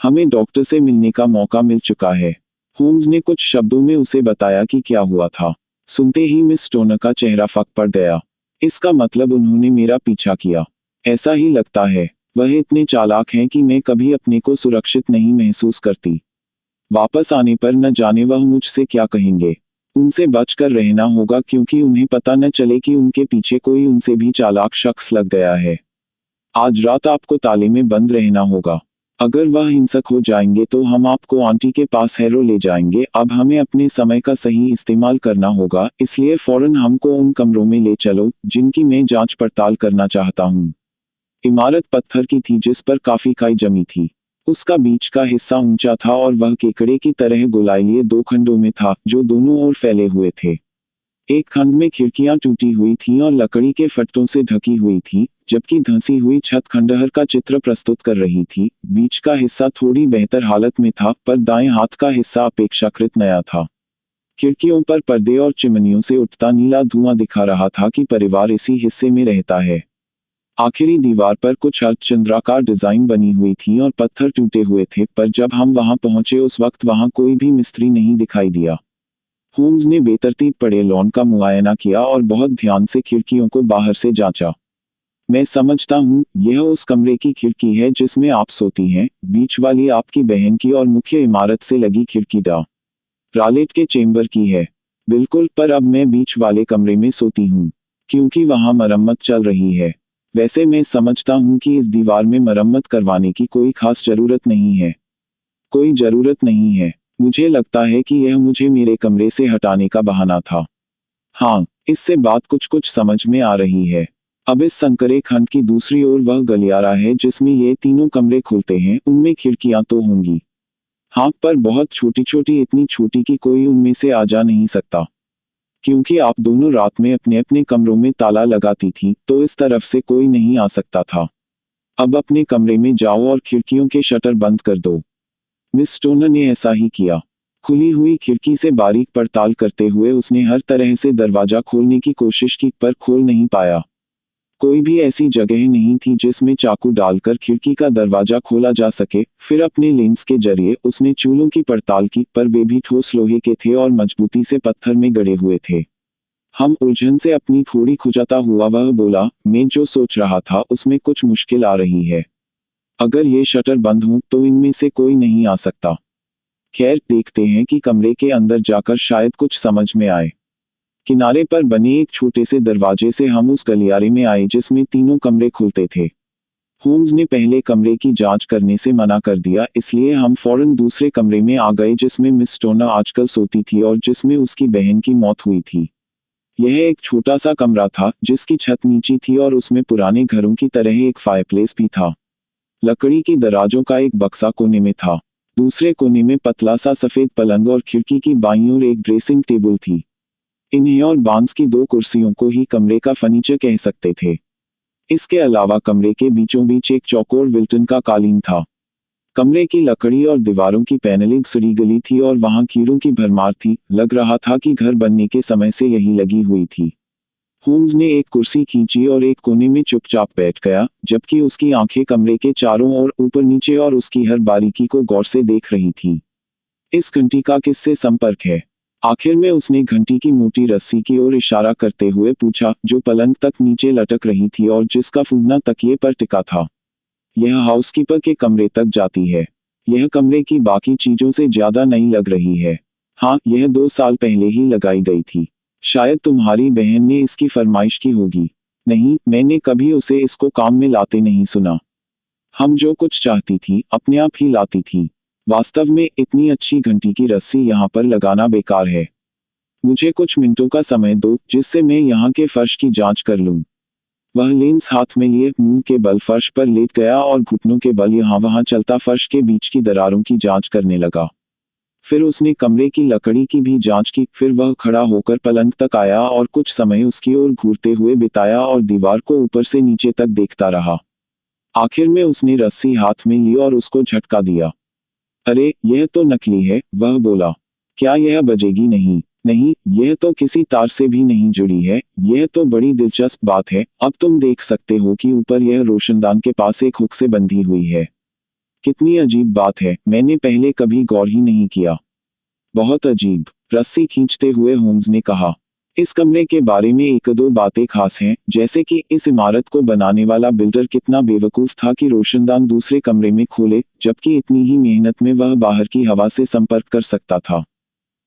Speaker 1: हमें डॉक्टर से मिलने का मौका मिल चुका है। होम्स ने कुछ शब्दों में उसे बताया कि क्या हुआ था। सुनते ही मिस स्टोनर का चेहरा फक पड़ गया। इसका मतलब उन्होंने मेरा पीछा किया। ऐसा ही लगता है। वह इतने चालाक हैं कि मैं कभी अपने को सुरक्षित नहीं महसूस करती। वापस आने पर न जाने वह मुझसे क्या कहेंगे। उनसे बचकर रहना होगा, क्योंकि उन्हें पता न चले कि उनके पीछे कोई उनसे भी चालाक शख्स लग गया है। आज रात आपको ताले में बंद रहना होगा। अगर वह हिंसक हो जाएंगे तो हम आपको आंटी के पास हैरो ले जाएंगे। अब हमें अपने समय का सही इस्तेमाल करना होगा, इसलिए फौरन हमको उन कमरों में ले चलो जिनकी मैं जांच पड़ताल करना चाहता हूँ। इमारत पत्थर की थी जिस पर काफी खाई जमी थी। उसका बीच का हिस्सा ऊंचा था और वह केकड़े की तरह गोलाइलिए दो खंडों में था जो दोनों ओर फैले हुए थे। एक खंड में खिड़कियां टूटी हुई थीं और लकड़ी के फट्टों से ढकी हुई थी, जबकि धंसी हुई छत खंडहर का चित्र प्रस्तुत कर रही थी। बीच का हिस्सा थोड़ी बेहतर हालत में था, पर दाएं हाथ का हिस्सा अपेक्षाकृत नया था। खिड़कियों पर पर्दे और चिमनियों से उठता नीला धुआं दिखा रहा था कि परिवार इसी हिस्से में रहता है। आखिरी दीवार पर कुछ अर्धचंद्राकार डिजाइन बनी हुई थी और पत्थर टूटे हुए थे, पर जब हम वहां पहुंचे उस वक्त वहां कोई भी मिस्त्री नहीं दिखाई दिया। होम्स ने बेतरतीब पड़े लॉन का मुआयना किया और बहुत ध्यान से खिड़कियों को बाहर से जांचा। मैं समझता हूँ यह उस कमरे की खिड़की है जिसमें आप सोती हैं, बीच वाली आपकी बहन की और मुख्य इमारत से लगी खिड़की डा रालेट के चेंबर की है। बिल्कुल, पर अब मैं बीच वाले कमरे में सोती हूँ क्योंकि वहाँ मरम्मत चल रही है। वैसे मैं समझता हूँ कि इस दीवार में मरम्मत करवाने की कोई खास जरूरत नहीं है। कोई जरूरत नहीं है। मुझे लगता है कि यह मुझे मेरे कमरे से हटाने का बहाना था। हाँ, इससे बात कुछ कुछ समझ में आ रही है। अब इस संकरे खंड की दूसरी ओर वह गलियारा है जिसमें ये तीनों कमरे खुलते हैं, उनमें खिड़कियां तो होंगी। हाँ, पर बहुत छोटी छोटी, इतनी छोटी कि कोई उनमें से आ जा नहीं सकता। क्योंकि आप दोनों रात में अपने अपने कमरों में ताला लगाती थी, तो इस तरफ से कोई नहीं आ सकता था। अब अपने कमरे में जाओ और खिड़कियों के शटर बंद कर दो। मिस स्टोनर ने ऐसा ही किया। खुली हुई खिड़की से बारीक पड़ताल करते हुए उसने हर तरह से दरवाजा खोलने की कोशिश की, पर खोल नहीं पाया। कोई भी ऐसी जगह नहीं थी जिसमें चाकू डालकर खिड़की का दरवाजा खोला जा सके। फिर अपने लेंस के जरिए उसने चूलों की पड़ताल की, पर वे भी ठोस लोहे के थे और मजबूती से पत्थर में गड़े हुए थे। हम उलझन से अपनी थोड़ी खुजाता हुआ वह बोला, मैं जो सोच रहा था उसमें कुछ मुश्किल आ रही है। अगर ये शटर बंद हों तो इनमें से कोई नहीं आ सकता। खैर, देखते हैं कि कमरे के अंदर जाकर शायद कुछ समझ में आए। किनारे पर बने एक छोटे से दरवाजे से हम उस गलियारे में आए जिसमें तीनों कमरे खुलते थे। होम्स ने पहले कमरे की जांच करने से मना कर दिया, इसलिए हम फौरन दूसरे कमरे में आ गए जिसमें मिस स्टोनर आजकल सोती थी और जिसमें उसकी बहन की मौत हुई थी। यह एक छोटा सा कमरा था जिसकी छत नीची थी और उसमें पुराने घरों की तरह एक फायरप्लेस भी था। लकड़ी की दराजों का एक बक्सा कोने में था। दूसरे कोने में पतला सा सफेद पलंग और खिड़की की बाईं ओर एक ड्रेसिंग टेबल थी। इन्हें और बांस की दो कुर्सियों को ही कमरे का फर्नीचर कह सकते थे। इसके अलावा कमरे के बीचों बीच एक चौकोर विल्टन का कालीन था। कमरे की लकड़ी और दीवारों की पैनलिंग सड़ी गली थी और वहां कीड़ों की भरमार थी। लग रहा था कि घर बनने के समय से यही लगी हुई थी। होम्स ने एक कुर्सी खींची और एक कोने में चुपचाप बैठ गया, जबकि उसकी आंखें कमरे के चारों ओर, ऊपर नीचे और उसकी हर बारीकी को गौर से देख रही थी। इस घंटी का किससे संपर्क है? आखिर में उसने घंटी की मोटी रस्सी की ओर इशारा करते हुए पूछा, जो पलंग तक नीचे लटक रही थी और जिसका फूंदना तकिए पर टिका था। यह हाउसकीपर के कमरे तक जाती है। यह कमरे की बाकी चीजों से ज्यादा नई लग रही है। हाँ, यह 2 साल पहले ही लगाई गई थी। शायद तुम्हारी बहन ने इसकी फरमाइश की होगी। नहीं, मैंने कभी उसे इसको काम में लाते नहीं सुना। हम जो कुछ चाहती थी अपने आप ही लाती थी। वास्तव में इतनी अच्छी घंटी की रस्सी यहाँ पर लगाना बेकार है। मुझे कुछ मिनटों का समय दो जिससे मैं यहाँ के फर्श की जांच कर लूँ। वह लेंस हाथ में लिए मुंह के बल फर्श पर लेट गया और घुटनों के बल यहाँ वहाँ चलता फर्श के बीच की दरारों की जांच करने लगा। फिर उसने कमरे की लकड़ी की भी जांच की। फिर वह खड़ा होकर पलंग तक आया और कुछ समय उसकी ओर घूरते हुए बिताया और दीवार को ऊपर से नीचे तक देखता रहा। आखिर में उसने रस्सी हाथ में ली और उसको झटका दिया। अरे, यह तो नकली है, वह बोला। क्या यह बजेगी नहीं? नहीं, यह तो किसी तार से भी नहीं जुड़ी है। यह तो बड़ी दिलचस्प बात है। अब तुम देख सकते हो कि ऊपर यह रोशनदान के पास एक हुक से बंधी हुई है। कितनी अजीब बात है, मैंने पहले कभी गौर ही नहीं किया। बहुत अजीब, रस्सी खींचते हुए होम्स ने कहा। इस कमरे के बारे में एक दो बातें खास हैं, जैसे कि इस इमारत को बनाने वाला बिल्डर कितना बेवकूफ था कि रोशनदान दूसरे कमरे में खोले, जबकि इतनी ही मेहनत में वह बाहर की हवा से संपर्क कर सकता था।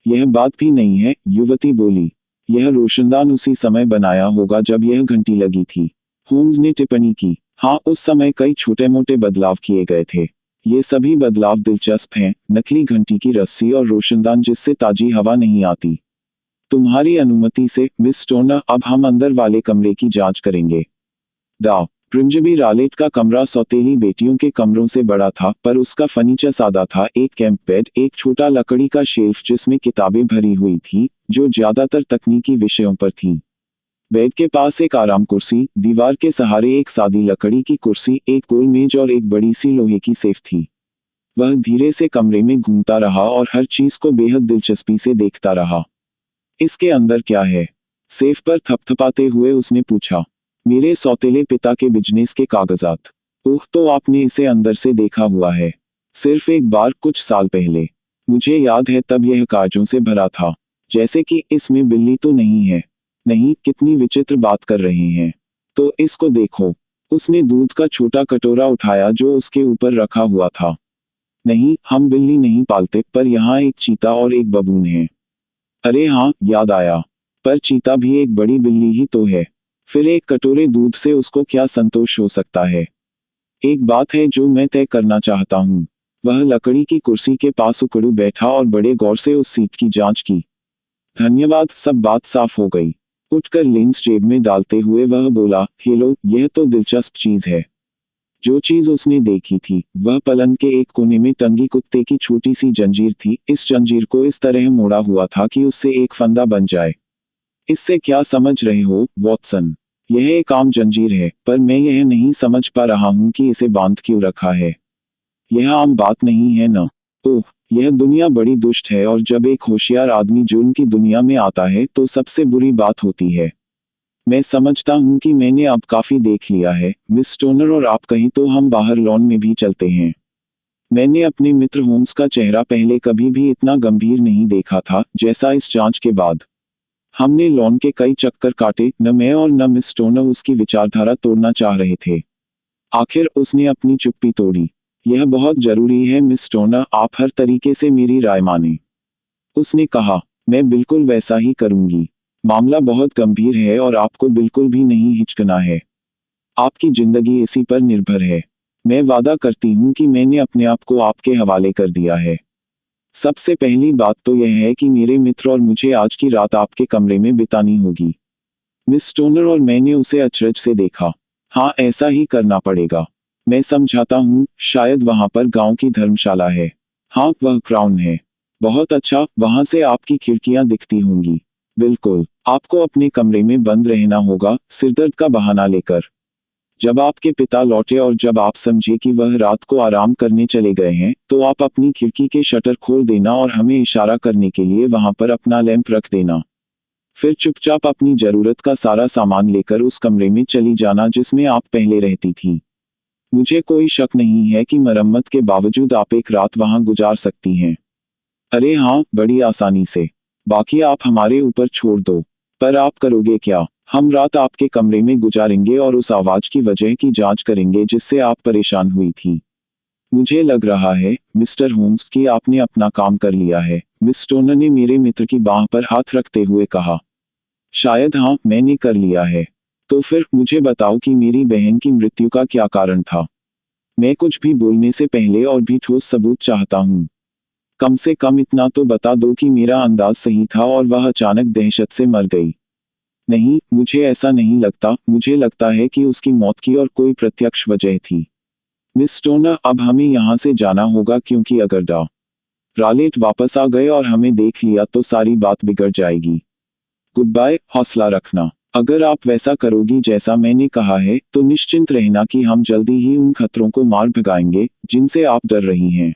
Speaker 1: यह बात भी नहीं है, युवती बोली। यह रोशनदान उसी समय बनाया होगा जब यह घंटी लगी थी। होम्स ने टिप्पणी की। हाँ, उस समय कई छोटे मोटे बदलाव किए गए थे। ये सभी बदलाव दिलचस्प हैं, नकली घंटी की रस्सी और रोशनदान जिससे ताजी हवा नहीं आती। तुम्हारी अनुमति से मिस स्टोनर, अब हम अंदर वाले कमरे की जांच करेंगे। डॉ. प्रिम्जबी रालेट का कमरा सौतेली बेटियों के कमरों से बड़ा था, पर उसका फर्नीचर सादा था। एक कैंप बेड, एक छोटा लकड़ी का शेल्फ जिसमें किताबें भरी हुई थी, जो ज्यादातर तकनीकी विषयों पर थी। बेड के पास एक आराम कुर्सी, दीवार के सहारे एक सादी लकड़ी की कुर्सी, एक गोल मेज और एक बड़ी सी लोहे की सेफ थी। वह धीरे से कमरे में घूमता रहा और हर चीज को बेहद दिलचस्पी से देखता रहा। इसके अंदर क्या है? सेफ पर थपथपाते हुए उसने पूछा। मेरे सौतेले पिता के बिजनेस के कागजात। ओह, तो आपने इसे अंदर से देखा हुआ है? सिर्फ एक बार, कुछ साल पहले। मुझे याद है तब यह कागजों से भरा था। जैसे कि इसमें बिल्ली तो नहीं है? नहीं, कितनी विचित्र बात कर रहे हैं। तो इसको देखो। उसने दूध का छोटा कटोरा उठाया जो उसके ऊपर रखा हुआ था। नहीं, हम बिल्ली नहीं पालते, पर यहाँ एक चीता और एक बबून है। अरे हाँ, याद आया। पर चीता भी एक बड़ी बिल्ली ही तो है। फिर एक कटोरे दूध से उसको क्या संतोष हो सकता है? एक बात है जो मैं तय करना चाहता हूँ। वह लकड़ी की कुर्सी के पास उकड़ू बैठा और बड़े गौर से उस सीट की जांच की। धन्यवाद, सब बात साफ हो गई। उठकर लेंस जेब में डालते हुए वह बोला, हेलो, यह तो दिलचस्प चीज है। जो चीज उसने देखी थी, वह पलंग के एक कोने में टंगी कुत्ते की छोटी सी जंजीर थी। इस जंजीर को इस तरह मोड़ा हुआ था कि उससे एक फंदा बन जाए। इससे क्या समझ रहे हो, वॉटसन? यह एक आम जंजीर है, पर मैं यह नहीं समझ पा रहा हूं कि इसे बांध क्यों रखा है। यह आम बात नहीं है न? ओह, यह दुनिया बड़ी दुष्ट है, और जब एक होशियार आदमी जुर्म की दुनिया में आता है तो सबसे बुरी बात होती है। मैं समझता हूं कि मैंने अब काफी देख लिया है, मिस स्टोनर, और आप कहें तो हम बाहर लॉन में भी चलते हैं। मैंने अपने मित्र होम्स का चेहरा पहले कभी भी इतना गंभीर नहीं देखा था जैसा इस जांच के बाद। हमने लॉन के कई चक्कर काटे, न मैं और न मिस स्टोनर उसकी विचारधारा तोड़ना चाह रहे थे। आखिर उसने अपनी चुप्पी तोड़ी। यह बहुत जरूरी है मिस स्टोनर, आप हर तरीके से मेरी राय माने। उसने कहा, मैं बिल्कुल वैसा ही करूंगी। मामला बहुत गंभीर है और आपको बिल्कुल भी नहीं हिचकना है। आपकी जिंदगी इसी पर निर्भर है। मैं वादा करती हूँ कि मैंने अपने आप को आपके हवाले कर दिया है। सबसे पहली बात तो यह है कि मेरे मित्र और मुझे आज की रात आपके कमरे में बितानी होगी। मिस स्टोनर और मैंने उसे अचरज से देखा। हाँ, ऐसा ही करना पड़ेगा। मैं समझाता हूँ, शायद वहाँ पर गांव की धर्मशाला है। हाँ, वह क्राउन है। बहुत अच्छा, वहाँ से आपकी खिड़कियाँ दिखती होंगी। बिल्कुल, आपको अपने कमरे में बंद रहना होगा, सिरदर्द का बहाना लेकर। जब आपके पिता लौटे और जब आप समझे कि वह रात को आराम करने चले गए हैं, तो आप अपनी खिड़की के शटर खोल देना और हमें इशारा करने के लिए वहां पर अपना लैंप रख देना। फिर चुपचाप अपनी जरूरत का सारा सामान लेकर उस कमरे में चली जाना जिसमें आप पहले रहती थी। मुझे कोई शक नहीं है कि मरम्मत के बावजूद आप एक रात वहां गुजार सकती हैं। अरे हाँ, बड़ी आसानी से। बाकी आप हमारे ऊपर छोड़ दो। पर आप करोगे क्या? हम रात आपके कमरे में गुजारेंगे और उस आवाज की वजह की जांच करेंगे जिससे आप परेशान हुई थी। मुझे लग रहा है, मिस्टर होम्स, कि आपने अपना काम कर लिया है, मिस स्टोनर ने मेरे मित्र की बाह पर हाथ रखते हुए कहा। शायद हाँ, मैंने कर लिया है। तो फिर मुझे बताओ कि मेरी बहन की मृत्यु का क्या कारण था। मैं कुछ भी बोलने से पहले और भी ठोस सबूत चाहता हूँ। कम से कम इतना तो बता दो कि मेरा अंदाज सही था और वह अचानक दहशत से मर गई। नहीं, मुझे ऐसा नहीं लगता। मुझे लगता है कि उसकी मौत की और कोई प्रत्यक्ष वजह थी। मिस स्टोनर, अब हमें यहाँ से जाना होगा क्योंकि अगर डॉ. रालेट वापस आ गए और हमें देख लिया तो सारी बात बिगड़ जाएगी। गुड बाय, हौसला रखना। अगर आप वैसा करोगी जैसा मैंने कहा है, तो निश्चिंत रहना कि हम जल्दी ही उन खतरों को मार भगाएंगे जिनसे आप डर रही हैं।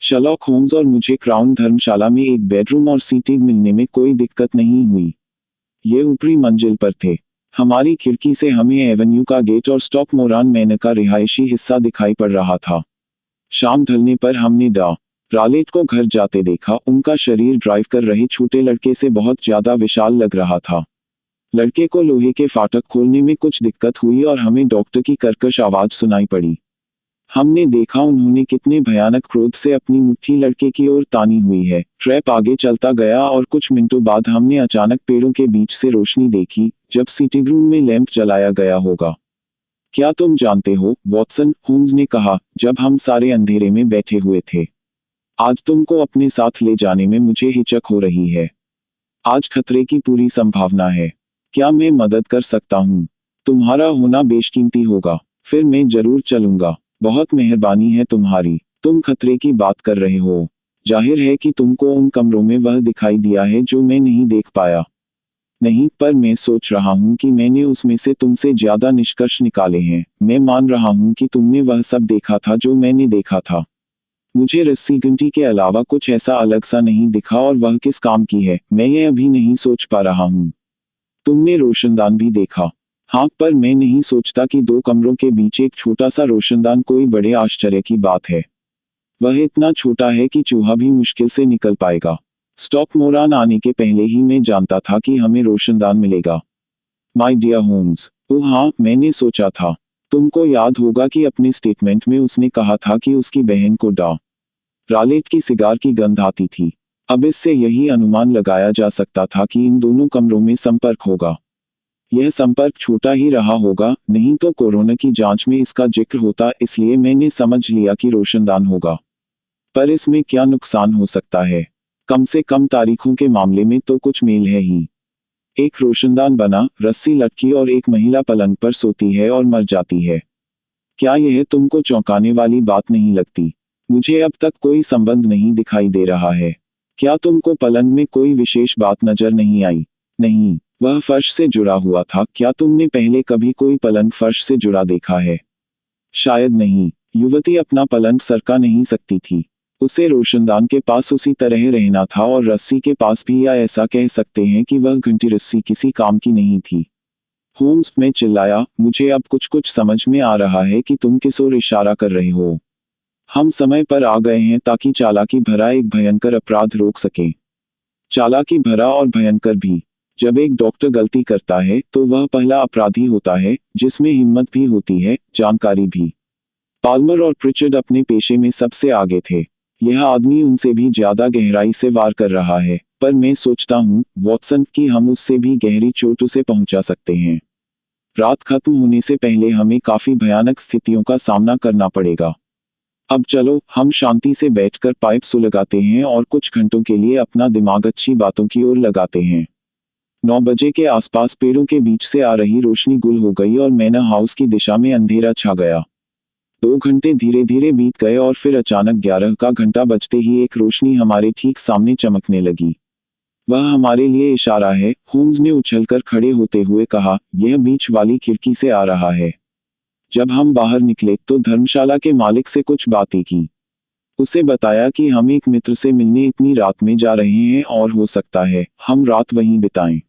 Speaker 1: शर्लॉक होम्स और मुझे क्राउन धर्मशाला में एक बेडरूम और सीटिंग मिलने में कोई दिक्कत नहीं हुई। ये ऊपरी मंजिल पर थे। हमारी खिड़की से हमें एवेन्यू का गेट और स्टॉक मोरान मैनर का रिहायशी हिस्सा दिखाई पड़ रहा था। शाम ढलने पर हमने डॉ. रालेट को घर जाते देखा। उनका शरीर ड्राइव कर रहे छोटे लड़के से बहुत ज्यादा विशाल लग रहा था। लड़के को लोहे के फाटक खोलने में कुछ दिक्कत हुई और हमें डॉक्टर की कर्कश आवाज सुनाई पड़ी। हमने देखा उन्होंने कितने भयानक क्रोध से अपनी मुट्ठी लड़के की ओर तानी हुई है। ट्रैप आगे चलता गया और कुछ मिनटों बाद हमने अचानक पेड़ों के बीच से रोशनी देखी, जब सीटिंग रूम में लैंप जलाया गया होगा। क्या तुम जानते हो, वॉटसन, होम्स ने कहा, जब हम सारे अंधेरे में बैठे हुए थे। आज तुमको अपने साथ ले जाने में मुझे हिचक हो रही है। आज खतरे की पूरी संभावना है। क्या मैं मदद कर सकता हूँ? तुम्हारा होना बेशकीमती होगा। फिर मैं जरूर चलूंगा। बहुत मेहरबानी है तुम्हारी। तुम खतरे की बात कर रहे हो। जाहिर है कि तुमको उन कमरों में वह दिखाई दिया है जो मैं नहीं देख पाया। नहीं, पर मैं सोच रहा हूँ कि मैंने उसमें से तुमसे ज्यादा निष्कर्ष निकाले हैं। मैं मान रहा हूँ कि तुमने वह सब देखा था जो मैंने देखा था। मुझे रस्सी घंटी के अलावा कुछ ऐसा अलग सा नहीं दिखा, और वह किस काम की है मैं ये अभी नहीं सोच पा रहा हूँ। तुमने रोशनदान भी देखा? हाँ, पर मैं नहीं सोचता कि दो कमरों के बीच एक छोटा सा रोशनदान कोई बड़े आश्चर्य की बात है। वह इतना छोटा है कि चूहा भी मुश्किल से निकल पाएगा। स्टॉक मोरान आने के पहले ही मैं जानता था कि हमें रोशनदान मिलेगा। माय डियर होम्स, ओह हाँ, मैंने सोचा था। तुमको याद होगा कि अपने स्टेटमेंट में उसने कहा था कि उसकी बहन को डॉ रालेट की सिगार की गंध आती थी। अब इससे यही अनुमान लगाया जा सकता था कि इन दोनों कमरों में संपर्क होगा। यह संपर्क छोटा ही रहा होगा, नहीं तो कोरोना की जांच में इसका जिक्र होता, इसलिए मैंने समझ लिया कि रोशनदान होगा। पर इसमें क्या नुकसान हो सकता है? कम से कम तारीखों के मामले में तो कुछ मेल है ही। एक रोशनदान बना, रस्सी लटकी और एक महिला पलंग पर सोती है और मर जाती है। क्या यह तुमको चौंकाने वाली बात नहीं लगती? मुझे अब तक कोई संबंध नहीं दिखाई दे रहा है। क्या तुमको पलंग में कोई विशेष बात नजर नहीं आई? नहीं, वह फर्श से जुड़ा हुआ था। क्या तुमने पहले कभी कोई पलंग फर्श से जुड़ा देखा है? शायद नहीं। युवती अपना पलंग सरका नहीं सकती थी। उसे रोशनदान के पास उसी तरह रहना था, और रस्सी के पास भी, या ऐसा कह सकते हैं कि वह घंटी रस्सी किसी काम की नहीं थी। होम्स, में चिल्लाया, मुझे अब कुछ कुछ समझ में आ रहा है कि तुम किस ओर इशारा कर रहे हो। हम समय पर आ गए हैं ताकि चालाकी भरा एक भयंकर अपराध रोक सकें। चालाकी भरा और भयंकर भी। जब एक डॉक्टर गलती करता है तो वह पहला अपराधी होता है, जिसमें हिम्मत भी होती है, जानकारी भी। पाल्मर और प्रिचर्ड अपने पेशे में सबसे आगे थे। यह आदमी उनसे भी ज्यादा गहराई से वार कर रहा है, पर मैं सोचता हूँ, वॉटसन, कि हम उससे भी गहरी चोट उसे पहुंचा सकते हैं। रात खत्म होने से पहले हमें काफी भयानक स्थितियों का सामना करना पड़ेगा। अब चलो, हम शांति से बैठकर पाइप सुलगाते हैं और कुछ घंटों के लिए अपना दिमाग अच्छी बातों की ओर लगाते हैं। 9 बजे के आसपास पेड़ों के बीच से आ रही रोशनी गुल हो गई और मैनर हाउस की दिशा में अंधेरा छा गया। 2 घंटे धीरे धीरे बीत गए और फिर अचानक 11 का घंटा बजते ही एक रोशनी हमारे ठीक सामने चमकने लगी। वह हमारे लिए इशारा है, होम्स ने उछलकर खड़े होते हुए कहा, यह बीच वाली खिड़की से आ रहा है। जब हम बाहर निकले तो धर्मशाला के मालिक से कुछ बातें की। उसे बताया कि हम एक मित्र से मिलने इतनी रात में जा रहे हैं और हो सकता है हम रात वहीं बिताएं।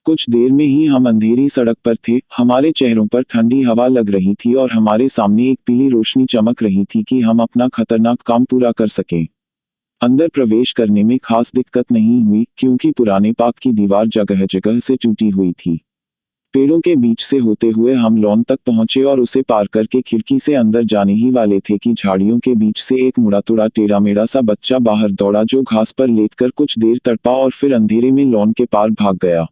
Speaker 1: कुछ देर में ही हम अंधेरी सड़क पर थे। हमारे चेहरों पर ठंडी हवा लग रही थी और हमारे सामने एक पीली रोशनी चमक रही थी कि हम अपना खतरनाक काम पूरा कर सकें। अंदर प्रवेश करने में खास दिक्कत नहीं हुई, क्योंकि पुराने पार्क की दीवार जगह जगह से टूटी हुई थी। पेड़ों के बीच से होते हुए हम लॉन तक पहुंचे और उसे पार करके खिड़की से अंदर जाने ही वाले थे कि झाड़ियों के बीच से एक मुड़ा-तुड़ा टेढ़ा-मेढ़ा सा बच्चा बाहर दौड़ा, जो घास पर लेटकर कुछ देर तड़पा और फिर अंधेरे में लॉन के पार भाग गया।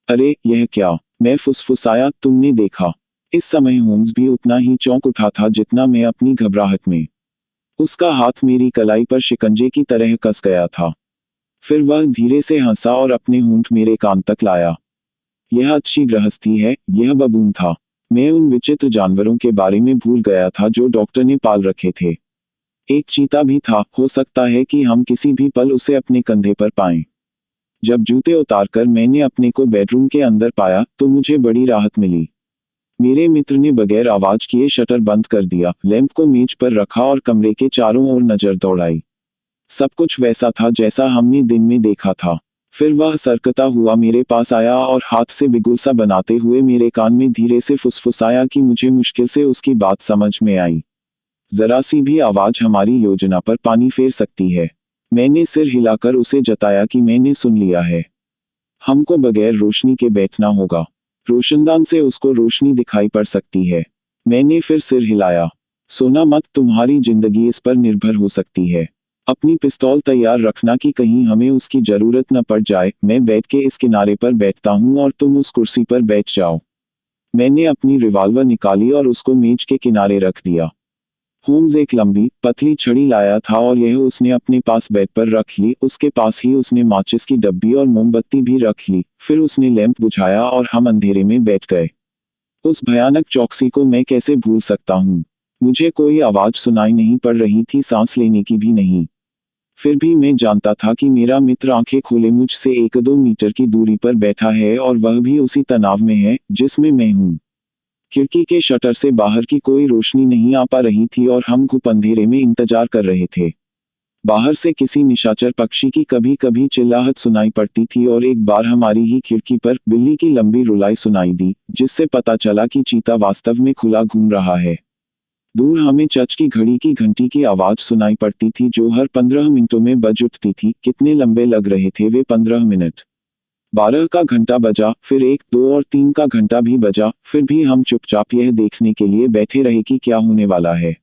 Speaker 1: अरे, यह क्या? मैं फुसफुसाया, तुमने देखा? इस समय होम्स भी उतना ही चौंक उठा था जितना मैं अपनी घबराहट में। उसका हाथ मेरी कलाई पर शिकंजे की तरह कस गया था। फिर वह धीरे से हंसा और अपने होंठ मेरे कान तक लाया। यह अच्छी गृहस्थी है, यह बबून था। मैं उन विचित्र जानवरों के बारे में भूल गया था जो डॉक्टर ने पाल रखे थे। एक चीता भी था, हो सकता है कि हम किसी भी पल उसे अपने कंधे पर पाएं। जब जूते उतारकर मैंने अपने को बेडरूम के अंदर पाया तो मुझे बड़ी राहत मिली। मेरे मित्र ने बगैर आवाज किए शटर बंद कर दिया, लैंप को मेज पर रखा और कमरे के चारों ओर नजर दौड़ाई। सब कुछ वैसा था जैसा हमने दिन में देखा था। फिर वह सरकता हुआ मेरे पास आया और हाथ से बिगुल सा बनाते हुए मेरे कान में धीरे से फुसफुसाया कि मुझे मुश्किल से उसकी बात समझ में आई। जरा सी भी आवाज हमारी योजना पर पानी फेर सकती है। मैंने सिर हिलाकर उसे जताया कि मैंने सुन लिया है। हमको बगैर रोशनी के बैठना होगा। रोशनदान से उसको रोशनी दिखाई पड़ सकती है। मैंने फिर सिर हिलाया। सोना मत, तुम्हारी जिंदगी इस पर निर्भर हो सकती है। अपनी पिस्तौल तैयार रखना कि कहीं हमें उसकी जरूरत न पड़ जाए। मैं बेड के इस किनारे पर बैठता हूँ और तुम उस कुर्सी पर बैठ जाओ। मैंने अपनी रिवॉल्वर निकाली और उसको मेज के किनारे रख दिया। होम्स एक लंबी पतली छड़ी लाया था और यह उसने अपने पास बेड पर रख ली। उसके पास ही उसने माचिस की डब्बी और मोमबत्ती भी रख ली। फिर उसने लैंप बुझाया और हम अंधेरे में बैठ गए। उस भयानक चौकसी को मैं कैसे भूल सकता हूँ। मुझे कोई आवाज सुनाई नहीं पड़ रही थी, सांस लेने की भी नहीं। फिर भी मैं जानता था कि मेरा मित्र आंखें खोले मुझसे 1-2 मीटर की दूरी पर बैठा है और वह भी उसी तनाव में है जिसमें मैं हूँ। खिड़की के शटर से बाहर की कोई रोशनी नहीं आ पा रही थी और हम घुप अंधेरे में इंतजार कर रहे थे। बाहर से किसी निशाचर पक्षी की कभी कभी चिल्लाहट सुनाई पड़ती थी और एक बार हमारी ही खिड़की पर बिल्ली की लंबी रुलाई सुनाई दी, जिससे पता चला कि चीता वास्तव में खुला घूम रहा है। दूर हमें चर्च की घड़ी की घंटी की आवाज सुनाई पड़ती थी जो हर 15 मिनटों में बज उठती थी। कितने लंबे लग रहे थे वे 15 मिनट। 12 का घंटा बजा, फिर 1, 2 और 3 का घंटा भी बजा, फिर भी हम चुपचाप यह देखने के लिए बैठे रहे कि क्या होने वाला है।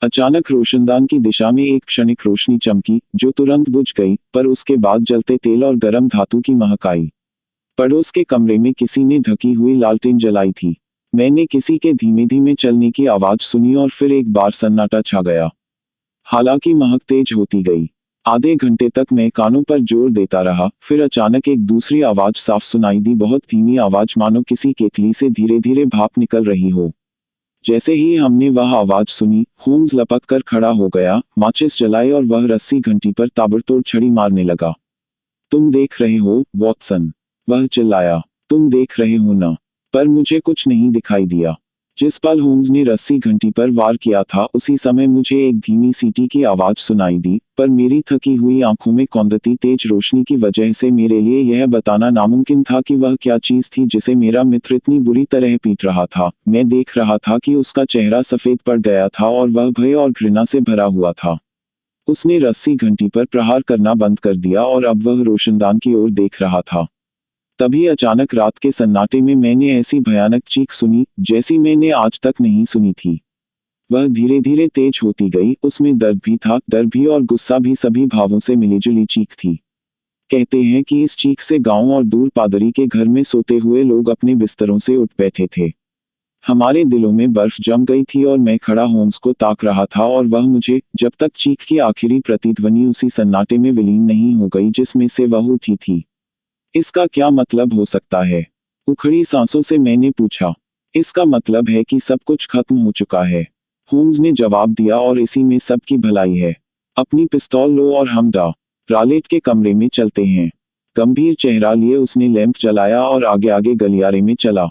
Speaker 1: अचानक रोशनदान की दिशा में एक क्षणिक रोशनी चमकी, जो तुरंत बुझ गई, पर उसके बाद जलते तेल और गर्म धातु की महक आई। पड़ोस के कमरे में किसी ने ढकी हुई लालटेन जलाई थी। मैंने किसी के धीमे धीमे चलने की आवाज सुनी और फिर एक बार सन्नाटा छा गया। हालांकि महक तेज होती गई। आधे घंटे तक मैं कानों पर जोर देता रहा, फिर अचानक एक दूसरी आवाज साफ सुनाई दी, बहुत धीमी आवाज, मानो किसी केतली से धीरे धीरे भाप निकल रही हो। जैसे ही हमने वह आवाज सुनी, होम्स लपक कर खड़ा हो गया, माचिस जलाई और वह रस्सी घंटी पर ताबड़तोड़ छड़ी मारने लगा। तुम देख रहे हो, वॉटसन? वह चिल्लाया। तुम देख रहे हो ना? पर मुझे कुछ नहीं दिखाई दिया। जिस पल होम्स ने रस्सी घंटी पर वार किया था, उसी समय मुझे एक धीमी सीटी की आवाज सुनाई दी, पर मेरी थकी हुई आंखों में कौंधती तेज रोशनी की वजह से मेरे लिए यह बताना नामुमकिन था कि वह क्या चीज थी जिसे मेरा मित्र इतनी बुरी तरह पीट रहा था। मैं देख रहा था कि उसका चेहरा सफेद पड़ गया था और वह भय और घृणा से भरा हुआ था। उसने रस्सी घंटी पर प्रहार करना बंद कर दिया और अब वह रोशनदान की ओर देख रहा था। तभी अचानक रात के सन्नाटे में मैंने ऐसी भयानक चीख सुनी, जैसी मैंने आज तक नहीं सुनी थी। वह धीरे धीरे तेज होती गई, उसमें दर्द भी था, डर भी और गुस्सा भी, सभी भावों से मिलीजुली चीख थी। कहते हैं कि इस चीख से गांव और दूर पादरी के घर में सोते हुए लोग अपने बिस्तरों से उठ बैठे थे। हमारे दिलों में बर्फ जम गई थी और मैं खड़ा होम्स को ताक रहा था और वह मुझे, जब तक चीख की आखिरी प्रतिध्वनि उसी सन्नाटे में विलीन नहीं हो गई जिसमें से वह उठी थी। इसका क्या मतलब हो सकता है? उखड़ी सांसों से मैंने पूछा। इसका मतलब है कि सब कुछ खत्म हो चुका है, होम्स ने जवाब दिया, और इसी में सबकी भलाई है। अपनी पिस्तौल लो और हम रालेट के कमरे में चलते हैं। गंभीर चेहरा लिए उसने लैंप जलाया और आगे आगे गलियारे में चला।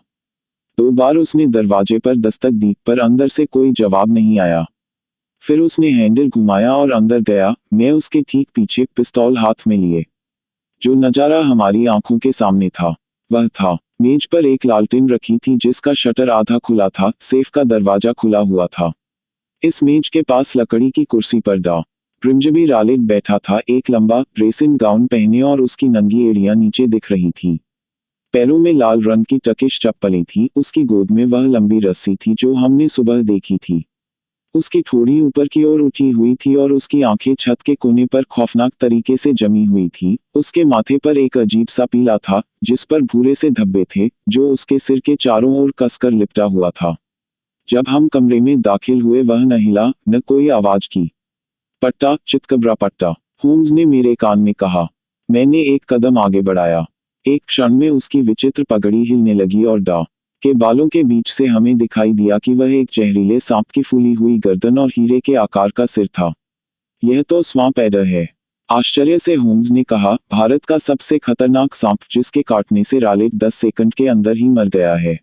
Speaker 1: 2 बार उसने दरवाजे पर दस्तक दी, पर अंदर से कोई जवाब नहीं आया। फिर उसने हैंडल घुमाया और अंदर गया, मैं उसके ठीक पीछे, पिस्तौल हाथ में लिए। जो नजारा हमारी आंखों के सामने था, वह था, मेज पर एक लालटेन रखी थी जिसका शटर आधा खुला था, सेफ का दरवाजा खुला हुआ था। इस मेज के पास लकड़ी की कुर्सी पर ग्रिम्जबी रालेट बैठा था, एक लंबा रेसिन गाउन पहने, और उसकी नंगी एड़ियां नीचे दिख रही थी। पैरों में लाल रंग की टर्किश चप्पलें थी, उसकी गोद में वह लंबी रस्सी थी जो हमने सुबह देखी थी। उसकी ठोड़ी ऊपर की ओर उठी हुई थी और उसकी आंखें छत के कोने पर खौफनाक तरीके से जमी हुई थी। उसके माथे पर एक अजीब सा पीला था, जिस पर भूरे से धब्बे थे, जो उसके सिर के चारों ओर कसकर लिपटा हुआ था। जब हम कमरे में दाखिल हुए, वह न हिला, न कोई आवाज की। पट्टा, चितकबरा पट्टा, होम्स ने मेरे कान में कहा। मैंने एक कदम आगे बढ़ाया। एक क्षण में उसकी विचित्र पगड़ी हिलने लगी और के बालों के बीच से हमें दिखाई दिया कि वह एक जहरीले सांप की फूली हुई गर्दन और हीरे के आकार का सिर था। यह तो स्वाम्प एडर है, आश्चर्य से होम्स ने कहा। भारत का सबसे खतरनाक सांप, जिसके काटने से रालेट 10 सेकंड के अंदर ही मर गया है।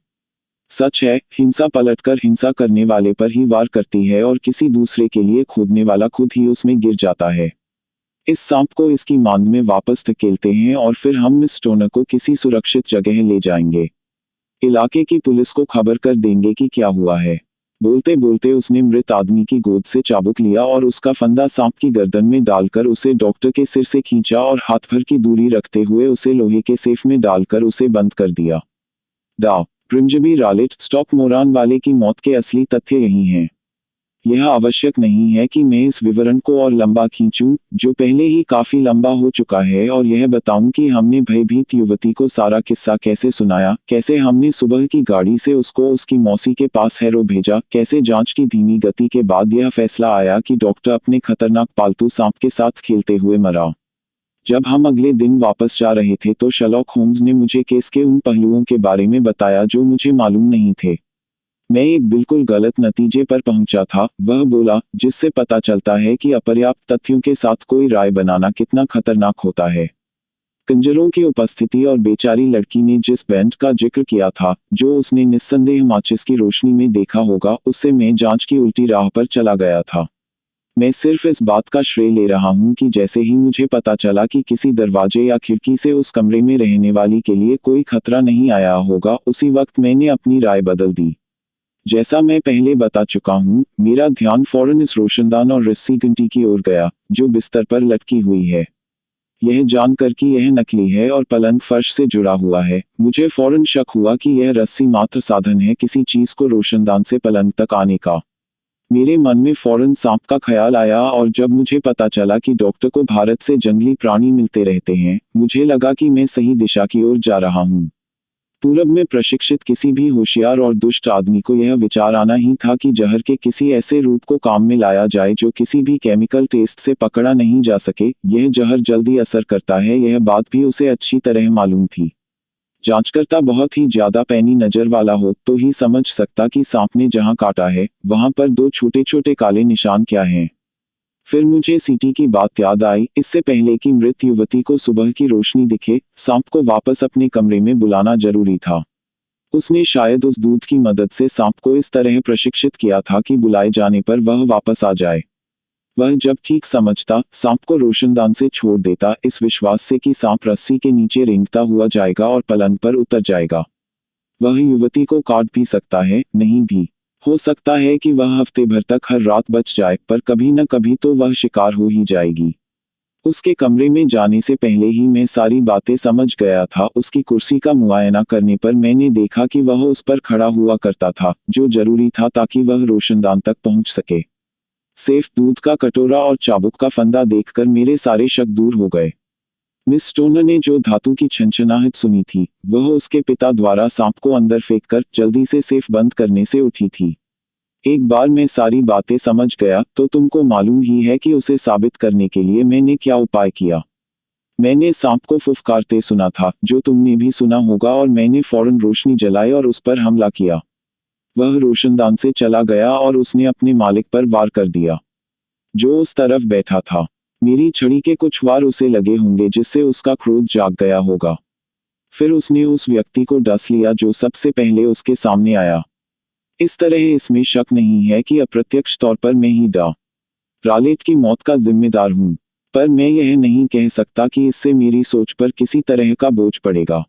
Speaker 1: सच है, हिंसा पलटकर हिंसा करने वाले पर ही वार करती है और किसी दूसरे के लिए खोदने वाला खुद ही उसमें गिर जाता है। इस सांप को इसकी मांद में वापस धकेलते हैं और फिर हम मिस स्टोनर को किसी सुरक्षित जगह ले जाएंगे। इलाके की पुलिस को खबर कर देंगे कि क्या हुआ है। बोलते बोलते उसने मृत आदमी की गोद से चाबुक लिया और उसका फंदा सांप की गर्दन में डालकर उसे डॉक्टर के सिर से खींचा और हाथ भर की दूरी रखते हुए उसे लोहे के सेफ में डालकर उसे बंद कर दिया। ग्रिम्जबी रालेट, स्टॉक मोरान वाले की मौत के असली तथ्य यही हैं। यह आवश्यक नहीं है कि मैं इस विवरण को और लंबा खींचूं, जो पहले ही काफी लंबा हो चुका है, और यह बताऊं कि हमने भयभीत युवती को सारा किस्सा कैसे सुनाया, कैसे हमने सुबह की गाड़ी से उसको उसकी मौसी के पास हैरो भेजा, कैसे जांच की धीमी गति के बाद यह फैसला आया कि डॉक्टर अपने खतरनाक पालतू सांप के साथ खेलते हुए मरा। जब हम अगले दिन वापस जा रहे थे तो शर्लॉक होम्स ने मुझे केस के उन पहलुओं के बारे में बताया जो मुझे मालूम नहीं थे। मैं एक बिल्कुल गलत नतीजे पर पहुंचा था, वह बोला, जिससे पता चलता है कि अपर्याप्त तथ्यों के साथ कोई राय बनाना कितना खतरनाक होता है। कंजरों की उपस्थिति और बेचारी लड़की ने जिस बैंड का जिक्र किया था, जो उसने निस्संदेह माचिस की रोशनी में देखा होगा, उससे मैं जांच की उल्टी राह पर चला गया था। मैं सिर्फ इस बात का श्रेय ले रहा हूं कि जैसे ही मुझे पता चला कि किसी दरवाजे या खिड़की से उस कमरे में रहने वाली के लिए कोई खतरा नहीं आया होगा, उसी वक्त मैंने अपनी राय बदल दी। जैसा मैं पहले बता चुका हूँ, मेरा ध्यान फौरन इस रोशनदान और रस्सी घंटी की ओर गया, जो बिस्तर पर लटकी हुई है। यह जानकर कि यह नकली है और पलंग फर्श से जुड़ा हुआ है, मुझे फौरन शक हुआ कि यह रस्सी मात्र साधन है किसी चीज को रोशनदान से पलंग तक आने का। मेरे मन में फौरन सांप का ख्याल आया, और जब मुझे पता चला कि डॉक्टर को भारत से जंगली प्राणी मिलते रहते हैं, मुझे लगा कि मैं सही दिशा की ओर जा रहा हूँ। पूरब में प्रशिक्षित किसी भी होशियार और दुष्ट आदमी को यह विचार आना ही था कि जहर के किसी ऐसे रूप को काम में लाया जाए जो किसी भी केमिकल टेस्ट से पकड़ा नहीं जा सके। यह जहर जल्दी असर करता है, यह बात भी उसे अच्छी तरह मालूम थी। जांचकर्ता बहुत ही ज्यादा पैनी नजर वाला हो तो ही समझ सकता कि सांप ने जहां काटा है, वहां पर दो छोटे छोटे काले निशान क्या हैं। फिर मुझे सीटी की बात याद आई। इससे पहले कि मृत युवती को सुबह की रोशनी दिखे, सांप को वापस अपने कमरे में बुलाना जरूरी था। उसने शायद उस दूध की मदद से सांप को इस तरह प्रशिक्षित किया था कि बुलाए जाने पर वह वापस आ जाए। वह जब ठीक समझता, सांप को रोशनदान से छोड़ देता, इस विश्वास से कि सांप रस्सी के नीचे रेंगता हुआ जाएगा और पलंग पर उतर जाएगा। वह युवती को काट भी सकता है, नहीं भी हो सकता है कि वह हफ्ते भर तक हर रात बच जाए, पर कभी न कभी तो वह शिकार हो ही जाएगी। उसके कमरे में जाने से पहले ही मैं सारी बातें समझ गया था। उसकी कुर्सी का मुआयना करने पर मैंने देखा कि वह उस पर खड़ा हुआ करता था, जो जरूरी था ताकि वह रोशनदान तक पहुंच सके। सेफ दूध का कटोरा और चाबुक का फंदा देखकर मेरे सारे शक दूर हो गए। मिस स्टोनर ने जो धातु की छनछनाहट सुनी थी, वह उसके पिता द्वारा सांप को अंदर फेंककर जल्दी से सेफ बंद करने से उठी थी। एक बार मैं सारी बातें समझ गया तो तुमको मालूम ही है कि उसे साबित करने के लिए मैंने क्या उपाय किया। मैंने सांप को फुफकारते सुना था, जो तुमने भी सुना होगा, और मैंने फौरन रोशनी जलाई और उस पर हमला किया। वह रोशनदान से चला गया और उसने अपने मालिक पर वार कर दिया, जो उस तरफ बैठा था। मेरी छड़ी के कुछ वार उसे लगे होंगे, जिससे उसका क्रोध जाग गया होगा। फिर उसने उस व्यक्ति को डस लिया जो सबसे पहले उसके सामने आया। इस तरह इसमें शक नहीं है कि अप्रत्यक्ष तौर पर मैं ही डा रालेट की मौत का जिम्मेदार हूँ, पर मैं यह नहीं कह सकता कि इससे मेरी सोच पर किसी तरह का बोझ पड़ेगा।